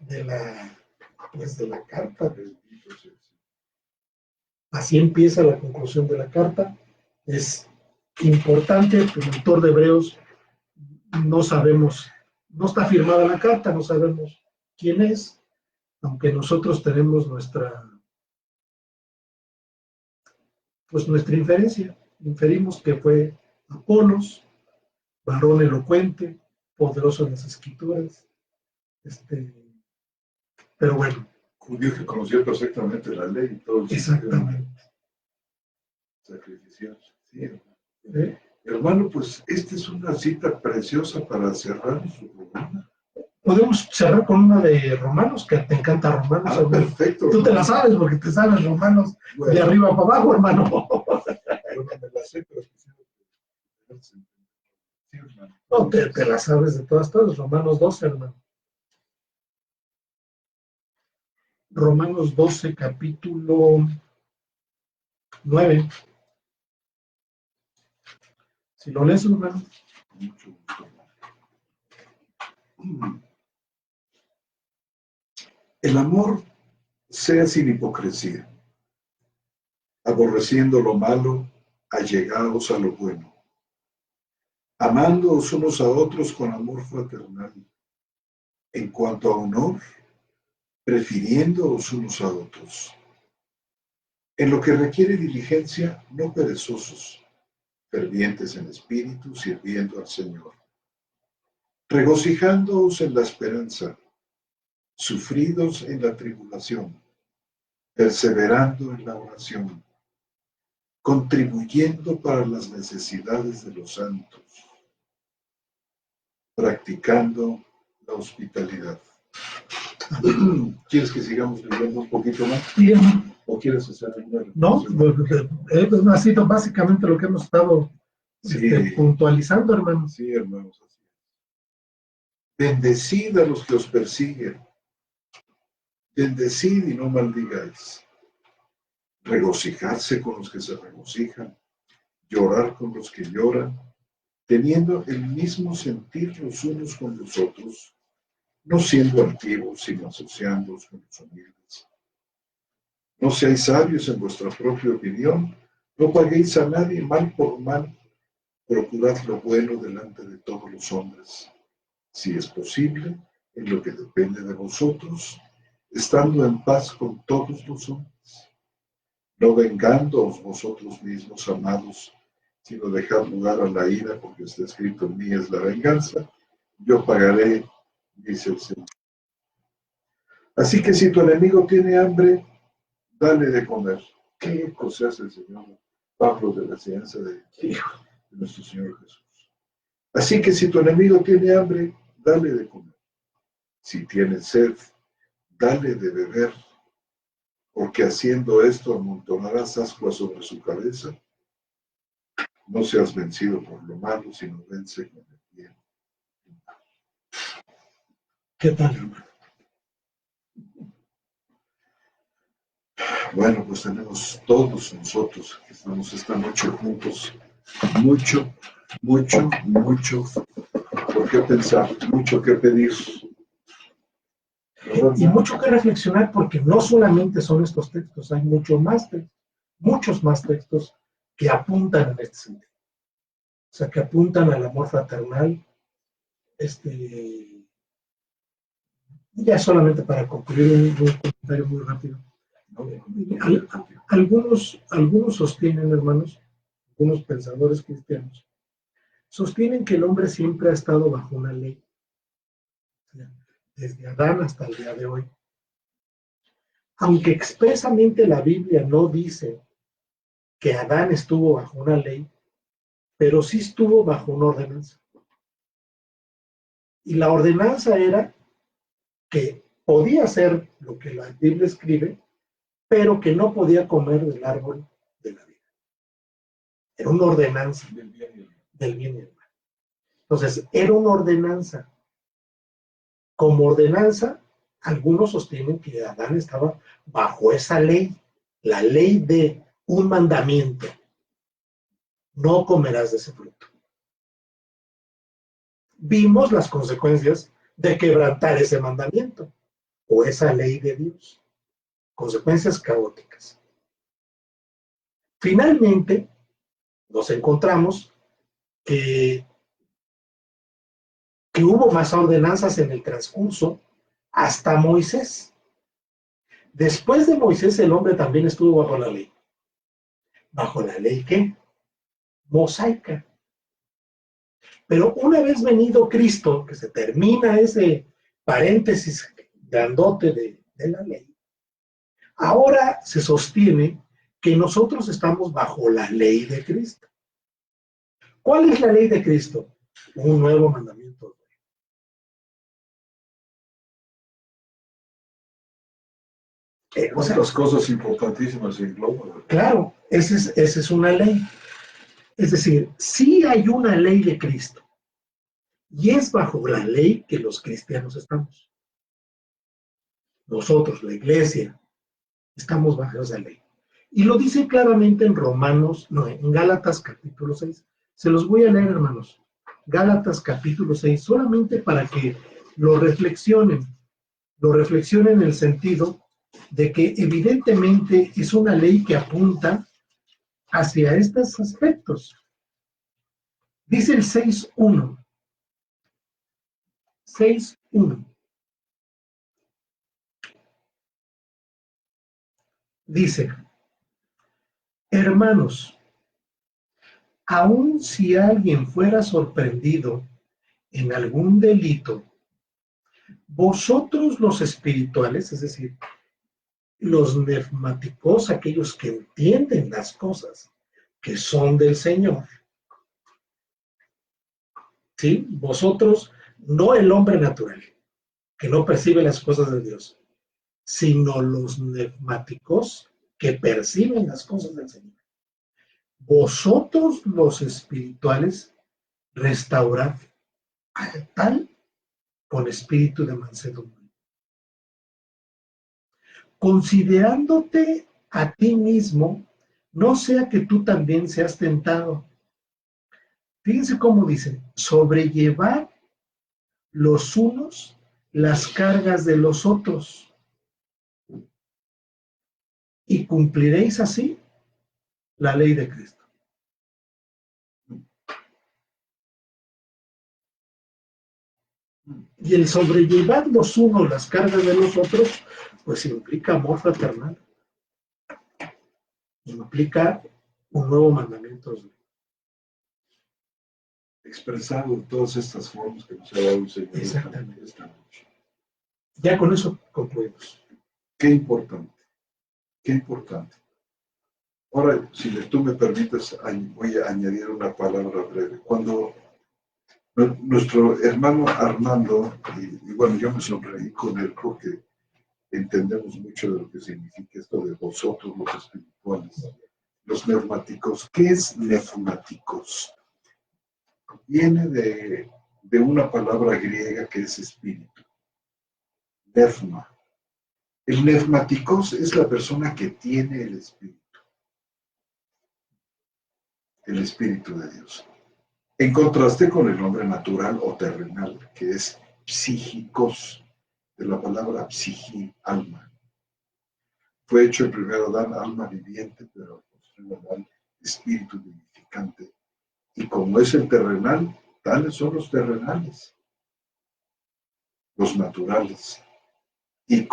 la carta. Así empieza la conclusión de la carta. Es importante, el autor de Hebreos, no sabemos, no está firmada la carta, no sabemos quién es, aunque nosotros tenemos nuestra inferencia. Inferimos que fue Apolos, varón elocuente, poderoso en las escrituras, pero bueno. Judío que conocía perfectamente la ley y todo el Exactamente. Sacrificial. Sí, hermano, pues esta es una cita preciosa para cerrar su programa. Podemos cerrar con una de Romanos, que te encanta Romanos. Perfecto. Tú te la sabes porque te sabes Romanos, bueno, de arriba para abajo, hermano. Yo no me la sé, pero sí, hermano. No, te la sabes de todas, Romanos 12, hermano. Romanos 12, capítulo 9. Si lo lees, hermano. Mucho gusto. El amor sea sin hipocresía, aborreciendo lo malo, allegaos a lo bueno, amándoos unos a otros con amor fraternal, en cuanto a honor, prefiriéndoos unos a otros. En lo que requiere diligencia, no perezosos, fervientes en espíritu, sirviendo al Señor, regocijándoos en la esperanza, sufridos en la tribulación, perseverando en la oración, contribuyendo para las necesidades de los santos, practicando la hospitalidad. ¿Quieres que sigamos leyendo un poquito más? Sí, hermano. ¿O quieres hacer alguna reflexión? No, ha sido básicamente lo que hemos estado puntualizando, hermano. Sí, hermanos. Así. Bendecid a los que os persiguen. Bendecid y no maldigáis. Regocijarse con los que se regocijan. Llorar con los que lloran. Teniendo el mismo sentir los unos con los otros. No siendo altivos, sino asociándoos con los humildes. No seáis sabios en vuestra propia opinión. No paguéis a nadie mal por mal. Procurad lo bueno delante de todos los hombres. Si es posible, en lo que depende de vosotros, estando en paz con todos los hombres. No vengándoos vosotros mismos, amados, sino dejad lugar a la ira, porque está escrito: en mí es la venganza, yo pagaré, dice el Señor. Así que si tu enemigo tiene hambre, dale de comer. ¿Qué cosa hace el Señor Pablo de la enseñanza de nuestro Señor Jesús? Así que si tu enemigo tiene hambre, dale de comer. Si tiene sed, dale de beber, porque haciendo esto amontonarás ascuas sobre su cabeza. No seas vencido por lo malo, sino vence con el bien. ¿Qué tal, hermano? Bueno, pues tenemos todos nosotros que estamos esta noche juntos mucho por qué pensar, mucho que pedir. Y mucho que reflexionar, porque no solamente son estos textos, hay muchos más textos que apuntan en este sentido. O sea, que apuntan al amor fraternal. Ya solamente para concluir un comentario muy rápido. Algunos sostienen, hermanos, algunos pensadores cristianos, sostienen que el hombre siempre ha estado bajo una ley, desde Adán hasta el día de hoy. Aunque expresamente la Biblia no dice que Adán estuvo bajo una ley, pero sí estuvo bajo una ordenanza. Y la ordenanza era que podía hacer lo que la Biblia escribe, pero que no podía comer del árbol de la vida. Era una ordenanza del bien y el mal. Entonces, era una ordenanza. Como ordenanza, algunos sostienen que Adán estaba bajo esa ley, la ley de un mandamiento. No comerás de ese fruto. Vimos las consecuencias de quebrantar ese mandamiento o esa ley de Dios. Consecuencias caóticas. Finalmente, nos encontramos que hubo más ordenanzas en el transcurso hasta Moisés. Después de Moisés, el hombre también estuvo bajo la ley. ¿Bajo la ley qué? Mosaica. Pero una vez venido Cristo, que se termina ese paréntesis grandote de la ley, ahora se sostiene que nosotros estamos bajo la ley de Cristo. ¿Cuál es la ley de Cristo? Un nuevo mandamiento. O sea, las cosas importantísimas en globo. Claro, esa es una ley. Es decir, sí hay una ley de Cristo. Y es bajo la ley que los cristianos estamos. Nosotros, la iglesia, estamos bajo esa ley. Y lo dice claramente en en Gálatas capítulo 6. Se los voy a leer, hermanos. Gálatas capítulo 6, solamente para que lo reflexionen. Lo reflexionen en el sentido de que evidentemente es una ley que apunta hacia estos aspectos. Dice el 6.1. 6.1. Dice, hermanos, aun si alguien fuera sorprendido en algún delito, vosotros los espirituales, es decir, los neumáticos, aquellos que entienden las cosas que son del Señor, ¿sí? Vosotros, no el hombre natural, que no percibe las cosas de Dios, sino los neumáticos que perciben las cosas del Señor. Vosotros los espirituales, restaurad al tal con espíritu de mansedumbre, considerándote a ti mismo, no sea que tú también seas tentado. Fíjense cómo dice, sobrellevar los unos las cargas de los otros, y cumpliréis así la ley de Cristo. Y el sobrellevar los unos las cargas de los otros, pues implica amor fraternal. Implica un nuevo mandamiento. Expresado en todas estas formas que nos ha dado el Señor. Exactamente. Esta noche. Ya con eso concluimos. Qué importante. Qué importante. Ahora, si tú me permites, voy a añadir una palabra breve. Cuando nuestro hermano Armando, y bueno, yo me sonreí con él porque entendemos mucho de lo que significa esto de vosotros los espirituales, los neumáticos. ¿Qué es neumáticos? Viene de una palabra griega que es espíritu, neuma. El neumáticos es la persona que tiene el espíritu de Dios. En contraste con el hombre natural o terrenal, que es psíquicos, de la palabra psiqui, alma. Fue hecho el primero Adán, alma viviente, pero el posterior Adán, espíritu vivificante. Y como es el terrenal, tales son los terrenales, los naturales. Y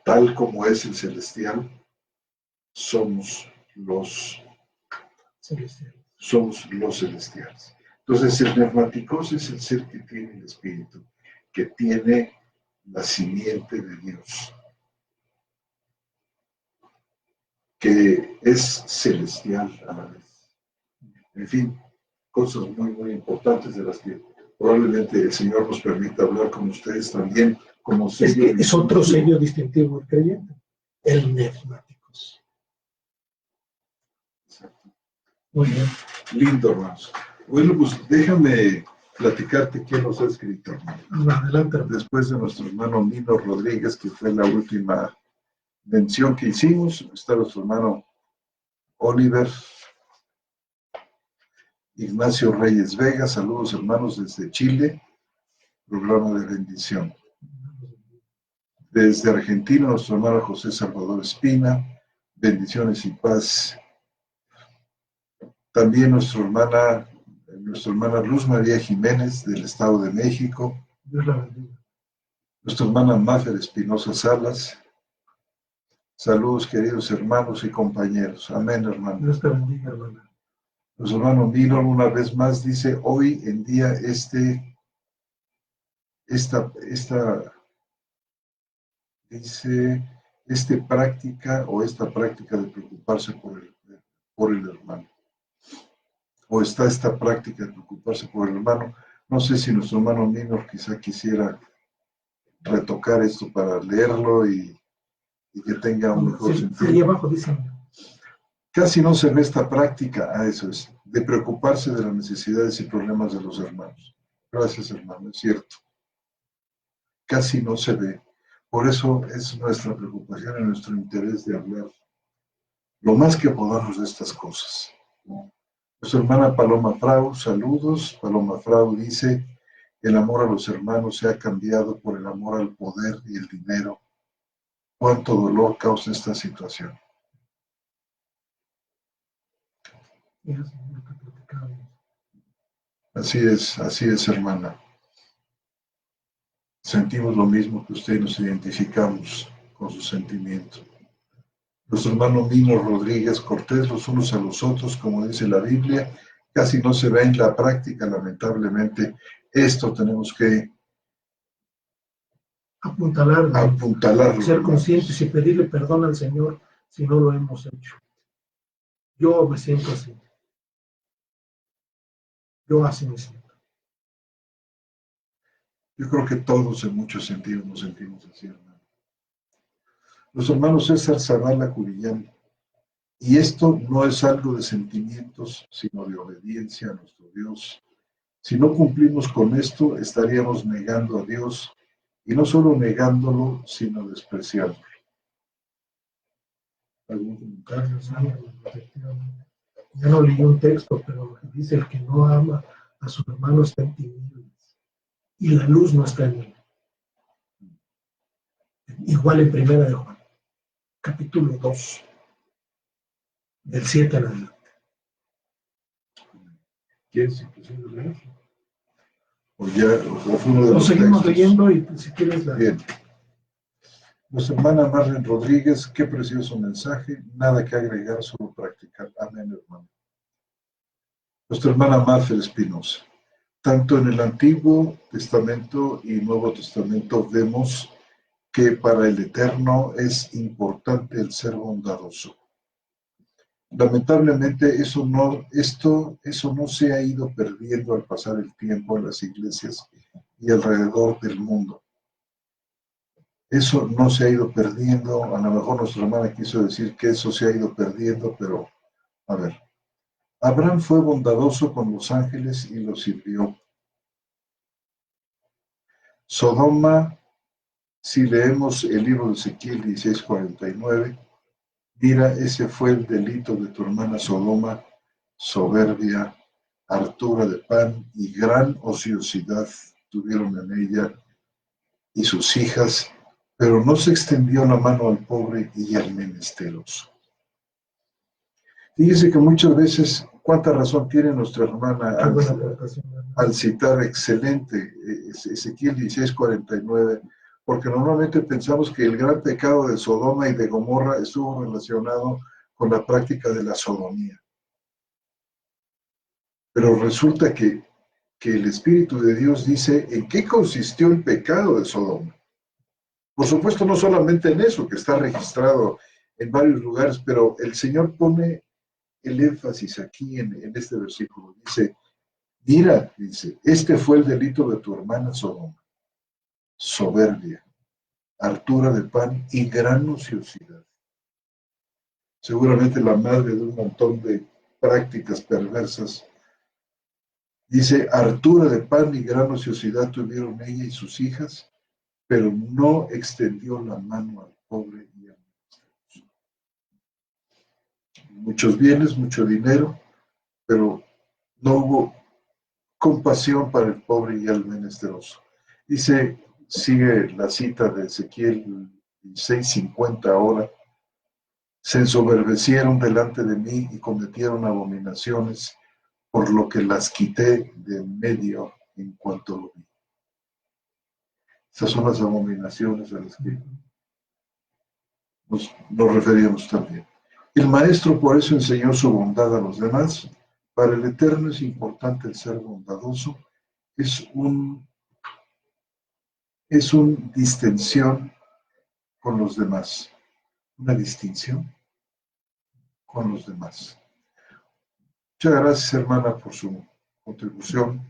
tal como es el celestial, somos los somos los celestiales. Entonces, el pneumáticos es el ser que tiene el Espíritu, que tiene la simiente de Dios, que es celestial a la vez. En fin, cosas muy, muy importantes de las que probablemente el Señor nos permita hablar con ustedes también como sello. Es que es otro sello distintivo del creyente, el pneumáticos. Exacto. Muy bien. Lindo, hermanos. Bueno, pues déjame platicarte quién nos ha escrito. Adelante, hermano. Después de nuestro hermano Nino Rodríguez, que fue la última mención que hicimos, está nuestro hermano Oliver Ignacio Reyes Vega. Saludos, hermanos, desde Chile, programa de bendición. Desde Argentina, nuestro hermano José Salvador Espina, bendiciones y paz. También nuestra hermana Luz María Jiménez, del Estado de México. Dios la bendiga. Nuestra hermana Máfer Espinosa Salas. Saludos, queridos hermanos y compañeros. Amén, hermano. Dios te bendiga, hermana. Nuestro hermano Milo una vez más dice, hoy en día esta práctica de preocuparse por el hermano. O está esta práctica de preocuparse por el hermano. No sé si nuestro hermano Minor quizá quisiera retocar esto para leerlo y que tenga un mejor sentido. Ahí abajo dicen. Casi no se ve esta práctica, eso es, de preocuparse de las necesidades y problemas de los hermanos. Gracias, hermano, es cierto. Casi no se ve. Por eso es nuestra preocupación y nuestro interés de hablar lo más que podamos de estas cosas. Nuestra hermana Paloma Frau, saludos. Paloma Frau dice, el amor a los hermanos se ha cambiado por el amor al poder y el dinero. ¿Cuánto dolor causa esta situación? Así es, hermana. Sentimos lo mismo que usted y nos identificamos con su sentimiento. Nuestro hermano Mino Rodríguez Cortés, los unos a los otros, como dice la Biblia, casi no se ve en la práctica, lamentablemente. Esto tenemos que apuntalarlo. Ser conscientes y pedirle perdón al Señor si no lo hemos hecho. Yo me siento así. Yo así me siento. Yo creo que todos en muchos sentidos nos sentimos así, hermano. Los hermanos César Zavala Curillán, y esto no es algo de sentimientos, sino de obediencia a nuestro Dios. Si no cumplimos con esto, estaríamos negando a Dios, y no solo negándolo, sino despreciándolo. ¿Algún comentario? Ya no leí un texto, pero dice, el que no ama a su hermano está en tinieblas, y la luz no está en él. Igual en Primera de Juan, capítulo 2, del 7 en adelante. ¿Quieres inclusive leer? O fue uno de Lo los seguimos textos. Leyendo y si quieres la... Bien. Nuestra hermana Marlene Rodríguez, qué precioso mensaje, nada que agregar, solo practicar. Amén, hermano. Nuestra hermana Máfer Espinosa, tanto en el Antiguo Testamento y Nuevo Testamento vemos que para el Eterno es importante el ser bondadoso. Lamentablemente eso no se ha ido perdiendo al pasar el tiempo en las iglesias y alrededor del mundo. Eso no se ha ido perdiendo, a lo mejor nuestra hermana quiso decir que eso se ha ido perdiendo, pero a ver. Abraham fue bondadoso con los ángeles y los sirvió. Sodoma, si leemos el libro de Ezequiel 16:49, mira, ese fue el delito de tu hermana Sodoma, soberbia, hartura de pan y gran ociosidad tuvieron en ella y sus hijas, pero no se extendió la mano al pobre y al menesteroso. Fíjese que muchas veces, cuánta razón tiene nuestra hermana al citar excelente Ezequiel 16:49, porque normalmente pensamos que el gran pecado de Sodoma y de Gomorra estuvo relacionado con la práctica de la sodomía. Pero resulta que el Espíritu de Dios dice en qué consistió el pecado de Sodoma. Por supuesto, no solamente en eso, que está registrado en varios lugares, pero el Señor pone el énfasis aquí en este versículo. Dice, mira, dice, este fue el delito de tu hermana Sodoma, soberbia, hartura de pan y gran ociosidad. Seguramente la madre de un montón de prácticas perversas. Dice, hartura de pan y gran ociosidad tuvieron ella y sus hijas, pero no extendió la mano al pobre y al menesteroso. Muchos bienes, mucho dinero, pero no hubo compasión para el pobre y el menesteroso. Dice, sigue la cita de Ezequiel 6:50 ahora, se ensoberbecieron delante de mí y cometieron abominaciones, por lo que las quité de en medio en cuanto lo vi. Esas son las abominaciones a las que nos referíamos también. El maestro por eso enseñó su bondad a los demás. Para el Eterno es importante el ser bondadoso. Es un distensión con los demás. Una distinción con los demás. Muchas gracias, hermana, por su contribución.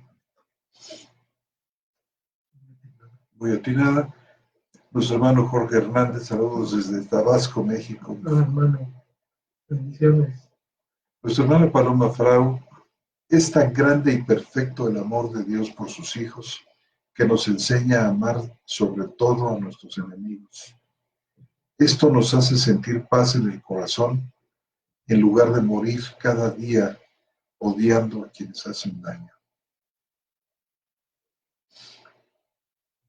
Muy atinada. Nuestro hermano Jorge Hernández, saludos desde Tabasco, México. Hermano, bendiciones. Nuestra hermana Paloma Frau, es tan grande y perfecto el amor de Dios por sus hijos que nos enseña a amar sobre todo a nuestros enemigos. Esto nos hace sentir paz en el corazón en lugar de morir cada día odiando a quienes hacen daño.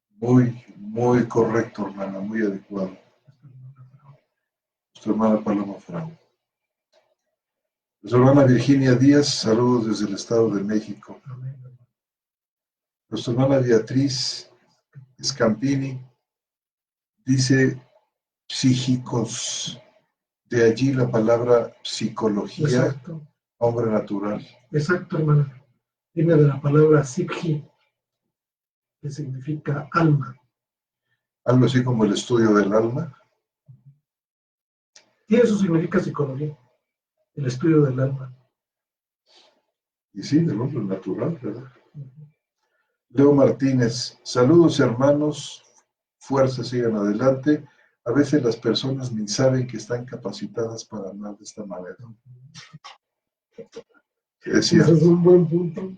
Muy, muy correcto, hermana, muy adecuado. Nuestra hermana Paloma Frau. Nuestra hermana Virginia Díaz, saludos desde el Estado de México. Nuestra hermana Beatriz Scampini dice psíquicos, de allí la palabra psicología. Exacto. Hombre natural. Exacto, hermana. Viene de la palabra psiqui, que significa alma. Algo así como el estudio del alma. Y eso significa psicología, el estudio del alma. Y sí, del hombre natural, ¿verdad? Leo Martínez, saludos hermanos, fuerza, sigan adelante. A veces las personas ni saben que están capacitadas para amar de esta manera. Decía, Ese es un buen punto.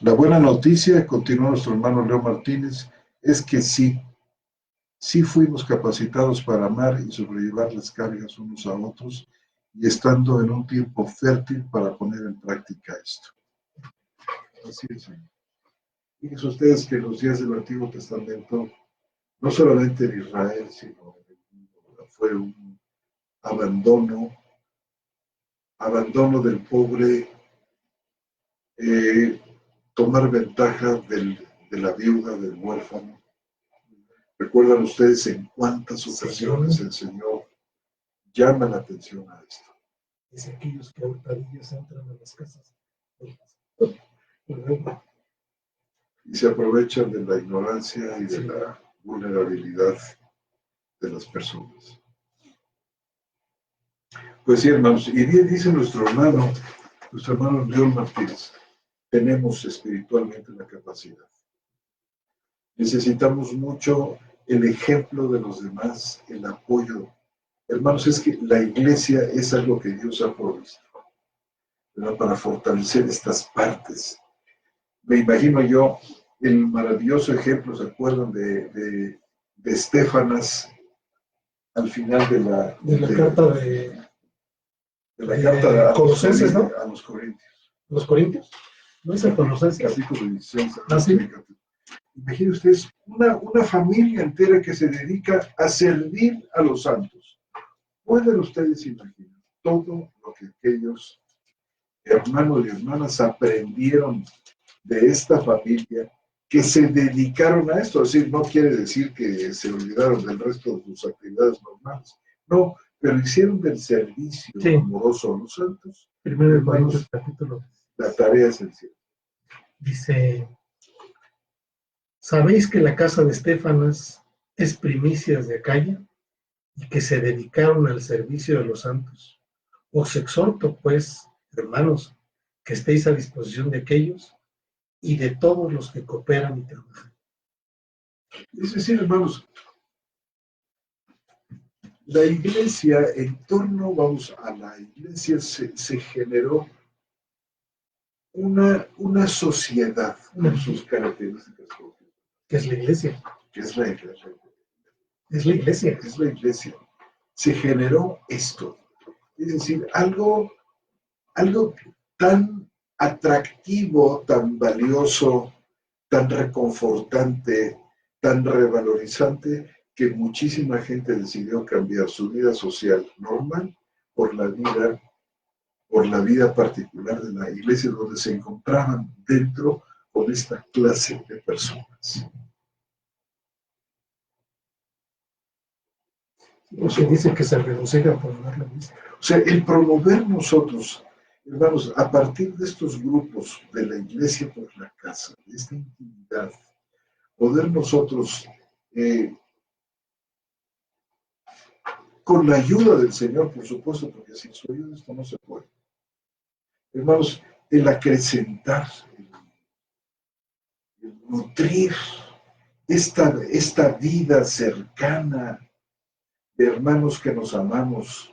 La buena noticia, continúa nuestro hermano Leo Martínez, es que sí fuimos capacitados para amar y sobrellevar las cargas unos a otros y estando en un tiempo fértil para poner en práctica esto. Así es. Fíjense ustedes que en los días del Antiguo Testamento, no solamente en Israel, sino en el mundo, fue un abandono del pobre, tomar ventaja de la viuda, del huérfano. ¿Recuerdan ustedes en cuántas ocasiones el Señor llama la atención a esto? Dice aquellos que a hurtadillas entran a las casas. Y se aprovechan de la ignorancia y de la vulnerabilidad de las personas. Pues sí, hermanos, y bien dice nuestro hermano León Martínez, tenemos espiritualmente la capacidad. Necesitamos mucho el ejemplo de los demás, el apoyo. Hermanos, es que la iglesia es algo que Dios ha provisto, ¿verdad? Para fortalecer estas partes. Me imagino yo el maravilloso ejemplo, ¿se acuerdan de Estefanas al final de la carta de la carta a Colosenses, ¿no? A los Corintios. ¿Los Corintios? ¿No es el Colosenses? Capítulo 16. ¿Ah, sí? Imaginen ustedes una familia entera que se dedica a servir a los santos. ¿Pueden ustedes imaginar todo lo que aquellos hermanos y hermanas aprendieron de esta familia que se dedicaron a esto? Es decir, no quiere decir que se olvidaron del resto de sus actividades normales. No, pero hicieron del servicio amoroso a los santos Primero de Corintios, capítulo. La tarea esencial. Dice, ¿sabéis que la casa de Estéfanas es primicias de Acaya y que se dedicaron al servicio de los santos? Os exhorto, pues, hermanos, que estéis a disposición de aquellos y de todos los que cooperan y trabajan. Es decir, hermanos, la iglesia, en torno, vamos, a la iglesia se generó una sociedad con sus características propias. ¿Qué es la iglesia? ¿Qué es la iglesia? Es la iglesia. Es la iglesia. Se generó esto. Es decir, algo tan atractivo, tan valioso, tan reconfortante, tan revalorizante, que muchísima gente decidió cambiar su vida social normal por la vida particular de la iglesia, donde se encontraban dentro con esta clase de personas. Porque dice que se regocija por dar la vista. O sea, el promover nosotros, hermanos, a partir de estos grupos de la iglesia por la casa, de esta intimidad, poder nosotros, con la ayuda del Señor, por supuesto, porque sin su ayuda esto no se puede. Hermanos, el acrecentar, el nutrir esta vida cercana de hermanos que nos amamos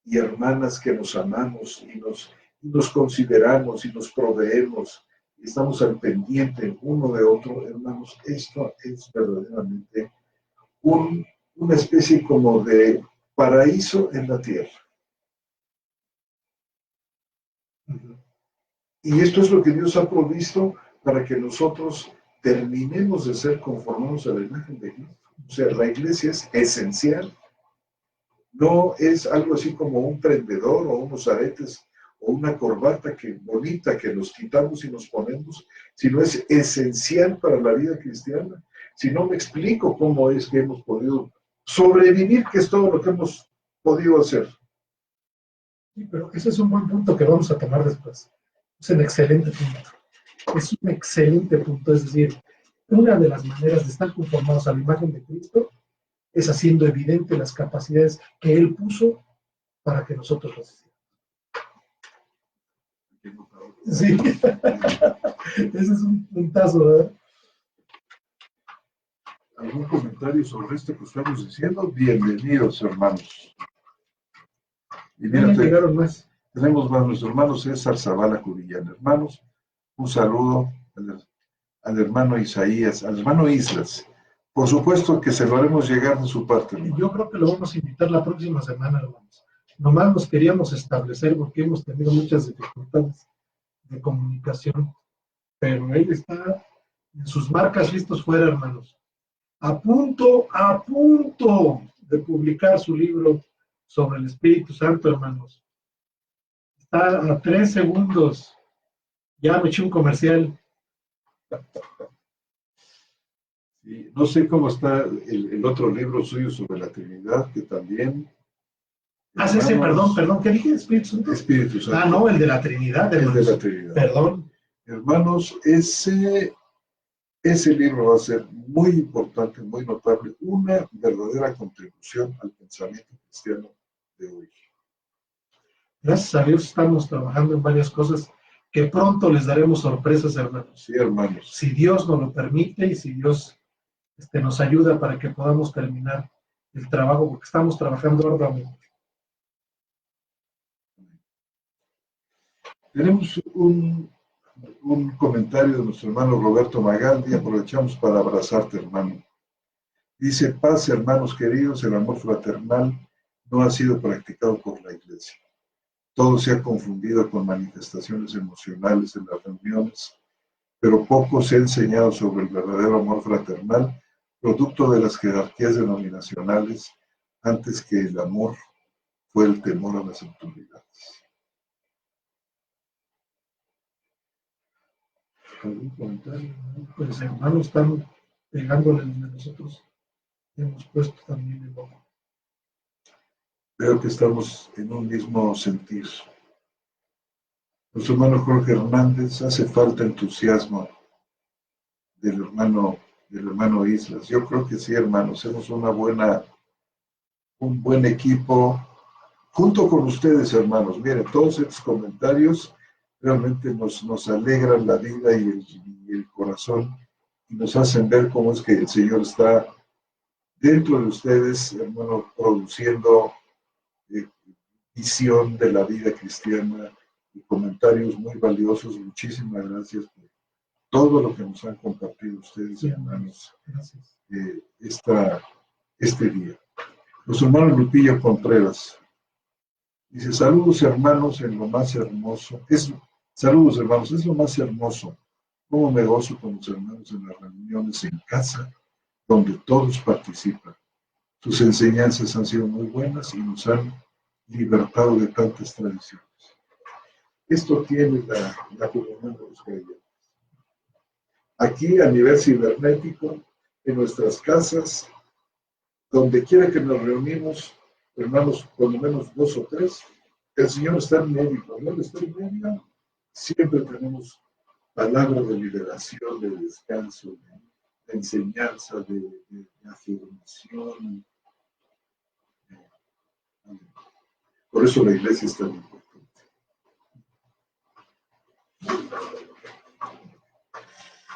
y hermanas que nos amamos y nos consideramos y nos proveemos y estamos al pendiente uno de otro, hermanos, esto es verdaderamente una especie como de paraíso en la tierra. Y esto es lo que Dios ha provisto para que nosotros terminemos de ser conformados a la imagen de Cristo. O sea, la iglesia es esencial. No es algo así como un prendedor o unos aretes o una corbata bonita que nos quitamos y nos ponemos, sino es esencial para la vida cristiana. Si no me explico cómo es que hemos podido sobrevivir, que es todo lo que hemos podido hacer. Sí, pero ese es un buen punto que vamos a tomar después. Es un excelente punto. Es un excelente punto. Es decir, una de las maneras de estar conformados a la imagen de Cristo es haciendo evidente las capacidades que Él puso para que nosotros las hiciéramos. Sí, ese es un puntazo, ¿verdad? ¿Algún comentario sobre esto que estamos diciendo? Bienvenidos, hermanos. Y mira, llegaron más. Tenemos a nuestro hermano César Zavala Cubillán. Hermanos, un saludo al hermano Isaías, al hermano Islas. Por supuesto que se lo haremos llegar de su parte, hermano. Yo creo que lo vamos a invitar la próxima semana, hermanos. Nomás nos queríamos establecer porque hemos tenido muchas dificultades de comunicación. Pero él está en sus marcas listos fuera, hermanos. A punto de publicar su libro sobre el Espíritu Santo, hermanos. Está a 3 segundos. Ya me eché un comercial. Sí, no sé cómo está el otro libro suyo sobre la Trinidad, que también... Sí, perdón, ¿qué dije? ¿Espíritu Santo? Espíritu Santo. Ah, no, el de la Trinidad, hermanos. El de la Trinidad. Perdón. Hermanos, ese libro va a ser muy importante, muy notable, una verdadera contribución al pensamiento cristiano de hoy. Gracias a Dios estamos trabajando en varias cosas que pronto les daremos sorpresas, hermanos. Sí, hermanos. Si Dios nos lo permite y si Dios nos ayuda para que podamos terminar el trabajo, porque estamos trabajando arduamente. Tenemos un comentario de nuestro hermano Roberto Magaldi, aprovechamos para abrazarte, hermano. Dice: paz, hermanos queridos, el amor fraternal no ha sido practicado por la iglesia. Todo se ha confundido con manifestaciones emocionales en las reuniones, pero poco se ha enseñado sobre el verdadero amor fraternal, producto de las jerarquías denominacionales, antes que el amor fue el temor a las autoridades. ¿Algún comentario? Pues hermanos, están pegándole donde nosotros hemos puesto también el ojo. Veo que estamos en un mismo sentir. Nuestro hermano Jorge Hernández, hace falta entusiasmo del hermano Islas. Yo creo que sí, hermanos, somos un buen equipo, junto con ustedes, hermanos. Miren, todos estos comentarios realmente nos alegran la vida y el corazón y nos hacen ver cómo es que el Señor está dentro de ustedes, hermano, produciendo visión de la vida cristiana y comentarios muy valiosos. Muchísimas gracias por todo lo que nos han compartido ustedes, hermanos, este día. Nuestro hermano Lupillo Contreras dice: saludos hermanos, en lo más hermoso. Saludos hermanos, es lo más hermoso. Cómo me gozo con los hermanos en las reuniones en casa, donde todos participan. Sus enseñanzas han sido muy buenas y nos han libertado de tantas tradiciones. Esto tiene la comunión de los creyentes. Aquí, a nivel cibernético, en nuestras casas, donde quiera que nos reunimos, hermanos, por lo menos 2 o 3, el Señor está en medio. Cuando Él está en medio, siempre tenemos palabra de liberación, de descanso, de enseñanza, de afirmación. Por eso la iglesia es tan importante.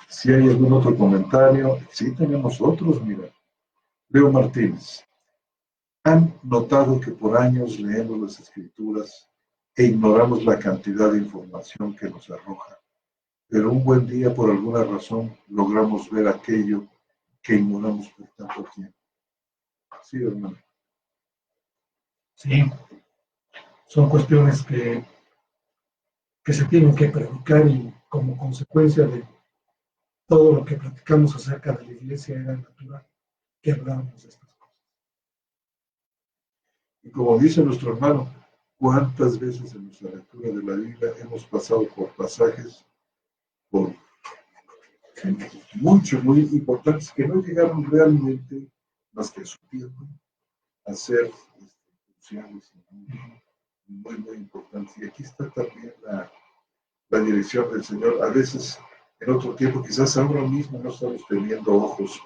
Si hay algún otro comentario, sí tenemos otros, mira. Leo Martínez. ¿Han notado que por años leemos las Escrituras e ignoramos la cantidad de información que nos arroja? Pero un buen día, por alguna razón, logramos ver aquello que ignoramos por tanto tiempo. Sí, hermano. Sí, son cuestiones que se tienen que predicar, y como consecuencia de todo lo que platicamos acerca de la iglesia era natural que habláramos de estas cosas. Y como dice nuestro hermano, ¿cuántas veces en nuestra lectura de la Biblia hemos pasado por pasajes, por muchos, muy importantes, que no llegaron realmente, más que a su tiempo, a ser cruciales, muy, muy importantes? Y aquí está también la dirección del Señor. A veces, en otro tiempo, quizás ahora mismo no estamos teniendo ojos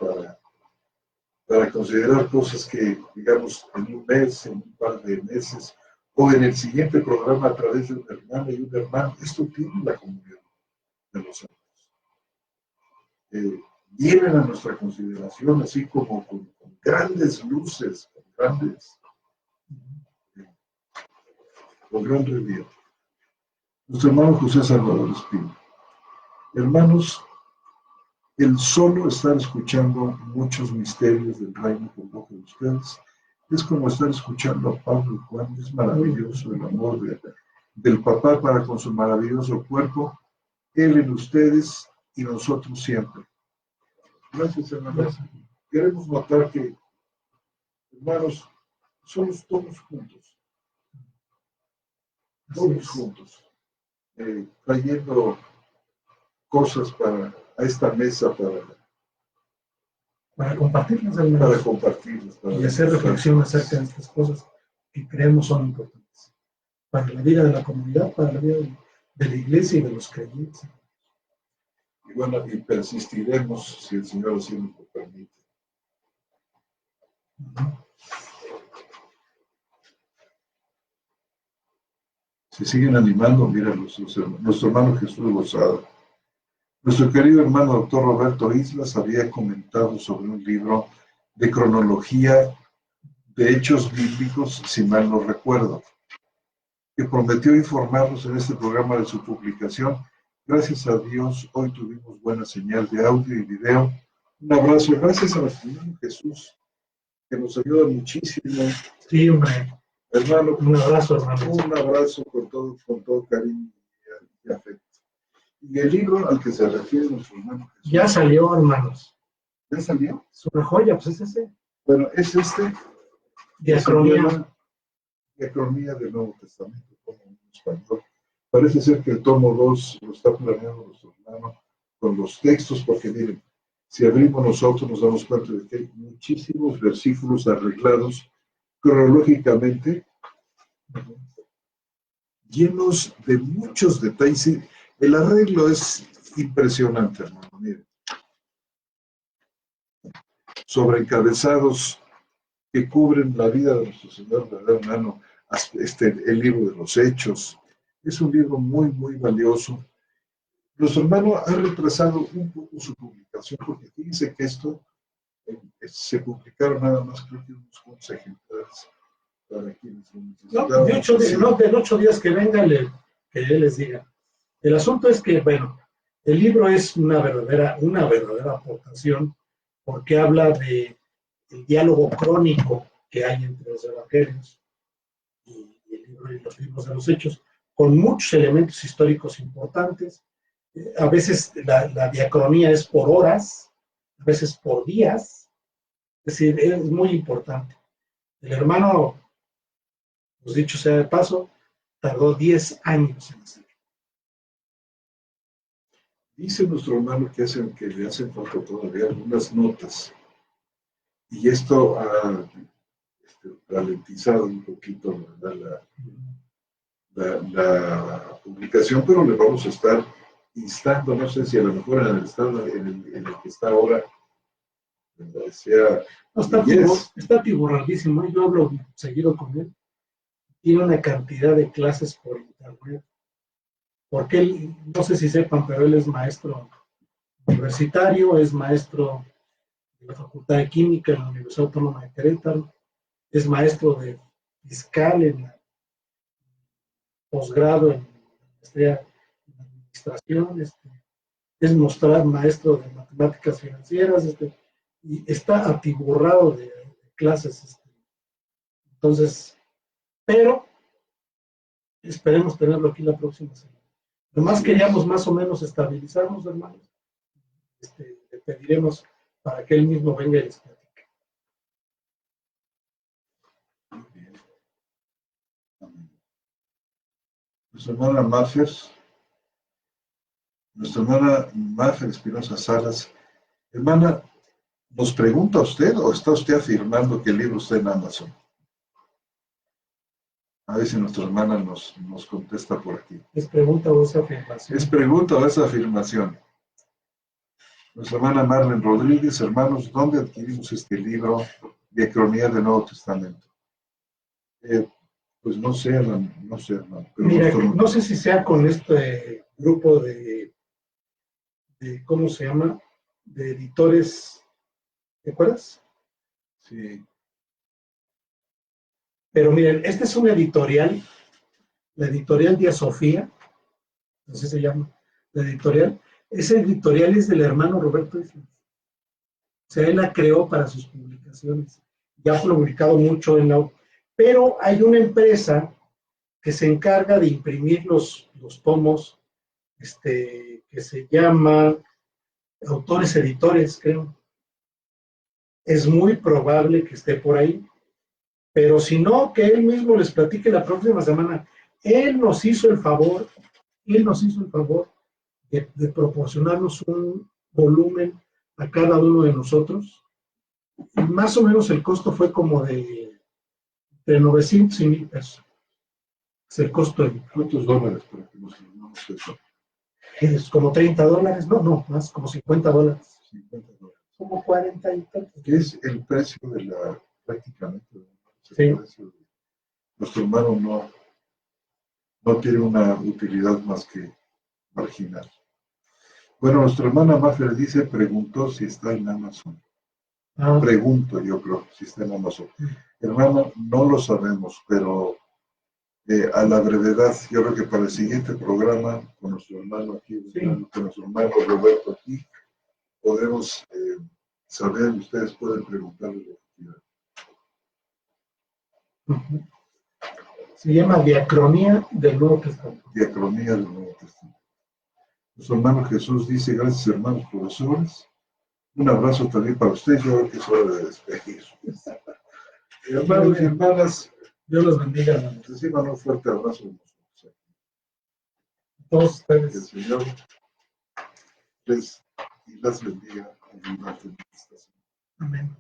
para considerar cosas que, digamos, en un mes, en un par de meses, o en el siguiente programa a través de un hermano y un hermano. Esto tiene la comunión de los santos. Vienen a nuestra consideración así como con grandes luces, con gran relieve. Nuestro hermano José Salvador Espino. Hermanos, el solo estar escuchando muchos misterios del reino con boca de ustedes es como estar escuchando a Pablo y Juan. Es maravilloso el amor del papá para con su maravilloso cuerpo, Él en ustedes y nosotros siempre. Gracias, hermanos. Queremos notar que, hermanos, somos todos juntos, trayendo cosas a esta mesa para compartirlas, hermanos, para compartirlas, y hacer reflexión acerca de estas cosas que creemos son importantes para la vida de la comunidad, para la vida de la iglesia y de los creyentes. Y bueno, y persistiremos si el Señor así nos lo permite. Se siguen animando, mira, nuestro hermano Jesús Lozada. Nuestro querido hermano doctor Roberto Islas había comentado sobre un libro de cronología de hechos bíblicos, si mal no recuerdo, que prometió informarnos en este programa de su publicación. Gracias a Dios, hoy tuvimos buena señal de audio y video. Un abrazo, gracias a nuestro hermano Jesús, que nos ayuda muchísimo. Sí, hombre. Hermano, un abrazo, hermano. Un abrazo con todo cariño y afecto. Y el libro al que se refiere nuestro hermano Jesús. Ya salió, hermanos. ¿Ya salió? Es una joya, pues es ese. Bueno, es este. Diacronía. Diacronía del Nuevo Testamento, como en español. Parece ser que el tomo 2 lo está planeando nuestro hermano con los textos, porque miren, si abrimos nosotros nos damos cuenta de que hay muchísimos versículos arreglados cronológicamente llenos de muchos detalles. El arreglo es impresionante, hermano. Miren. Sobre encabezados que cubren la vida de nuestro Señor, ¿verdad, hermano? El libro de los Hechos. Es un libro muy, muy valioso. Nuestro hermano ha retrasado un poco su publicación, porque fíjense que esto se publicaron nada más, creo que unos cuantos ejemplares para quienes lo necesitaban. De 8 días que venga, que él les diga. El asunto es que, bueno, el libro es una verdadera aportación, porque habla del diálogo crónico que hay entre los evangelios y los libros de los Hechos, con muchos elementos históricos importantes. A veces la diacronía es por horas, a veces por días, es decir, es muy importante. El hermano, pues dicho sea de paso, tardó 10 años en hacerlo. Dice nuestro hermano que le hacen falta todavía algunas notas, y esto ha ralentizado un poquito, ¿verdad?, la publicación, pero le vamos a estar instando, no sé si a lo mejor en el estado en el que está ahora, sea... No, está tiborradísimo, yo hablo seguido con él, tiene una cantidad de clases por internet, porque él, no sé si sepan, pero él es maestro universitario, es maestro de la Facultad de Química en la Universidad Autónoma de Querétaro, es maestro de fiscal en la posgrado en maestría en administración, es maestro de matemáticas financieras, y está atiborrado de clases. Entonces, pero esperemos tenerlo aquí la próxima semana. Nomás queríamos más o menos estabilizarnos, hermanos. Le pediremos para que él mismo venga y les platique. Muy bien. Nuestra hermana Mafer Espinosa Salas, hermana, ¿nos pregunta usted o está usted afirmando que el libro está en Amazon? A ver si nuestra hermana nos contesta por aquí. ¿Es pregunta o es afirmación? Es pregunta o es afirmación. Nuestra hermana Marlene Rodríguez, hermanos, ¿dónde adquirimos este libro de Cronía del Nuevo Testamento? Pues no sé, hermano. Pero mira, no sé si sea con este grupo de ¿cómo se llama? De editores, ¿te acuerdas? Sí. Pero miren, esta es una editorial, la editorial Día Sofía, así se llama, la editorial. Esa editorial es del hermano Roberto Islas. O sea, él la creó para sus publicaciones. Ya ha publicado mucho pero hay una empresa que se encarga de imprimir los tomos, que se llama Autores Editores, creo. Es muy probable que esté por ahí, pero si no, que él mismo les platique la próxima semana. Él nos hizo el favor de proporcionarnos un volumen a cada uno de nosotros. Y más o menos el costo fue como de 900 y 1000 pesos. Es el costo de... ¿Cuántos dólares para que nos firmamos eso? Es como $30, no, más, como $50. 50 dólares. Como 40 y tantos. ¿Qué es el precio de prácticamente? Sí. Nuestro hermano no tiene una utilidad más que marginal. Bueno, nuestra hermana Maffer dice, preguntó si está en Amazon. Pregunto, yo creo, si está en Amazon. Hermana, no lo sabemos, pero a la brevedad, yo creo que para el siguiente programa, con nuestro hermano aquí, con nuestro hermano Roberto aquí, podemos saber, ustedes pueden preguntarle lo que quieran. Se llama Diacronía del Nuevo Testamento. Diacronía del Nuevo Testamento. Nuestro hermano Jesús dice, gracias hermanos profesores. Un abrazo también para ustedes, yo creo que es hora de despedir. Hermanos y hermanas, Dios los bendiga. Les reciban un fuerte abrazo de nosotros. Todos ustedes. Que el Señor les y las bendiga en la esta semana. Amén.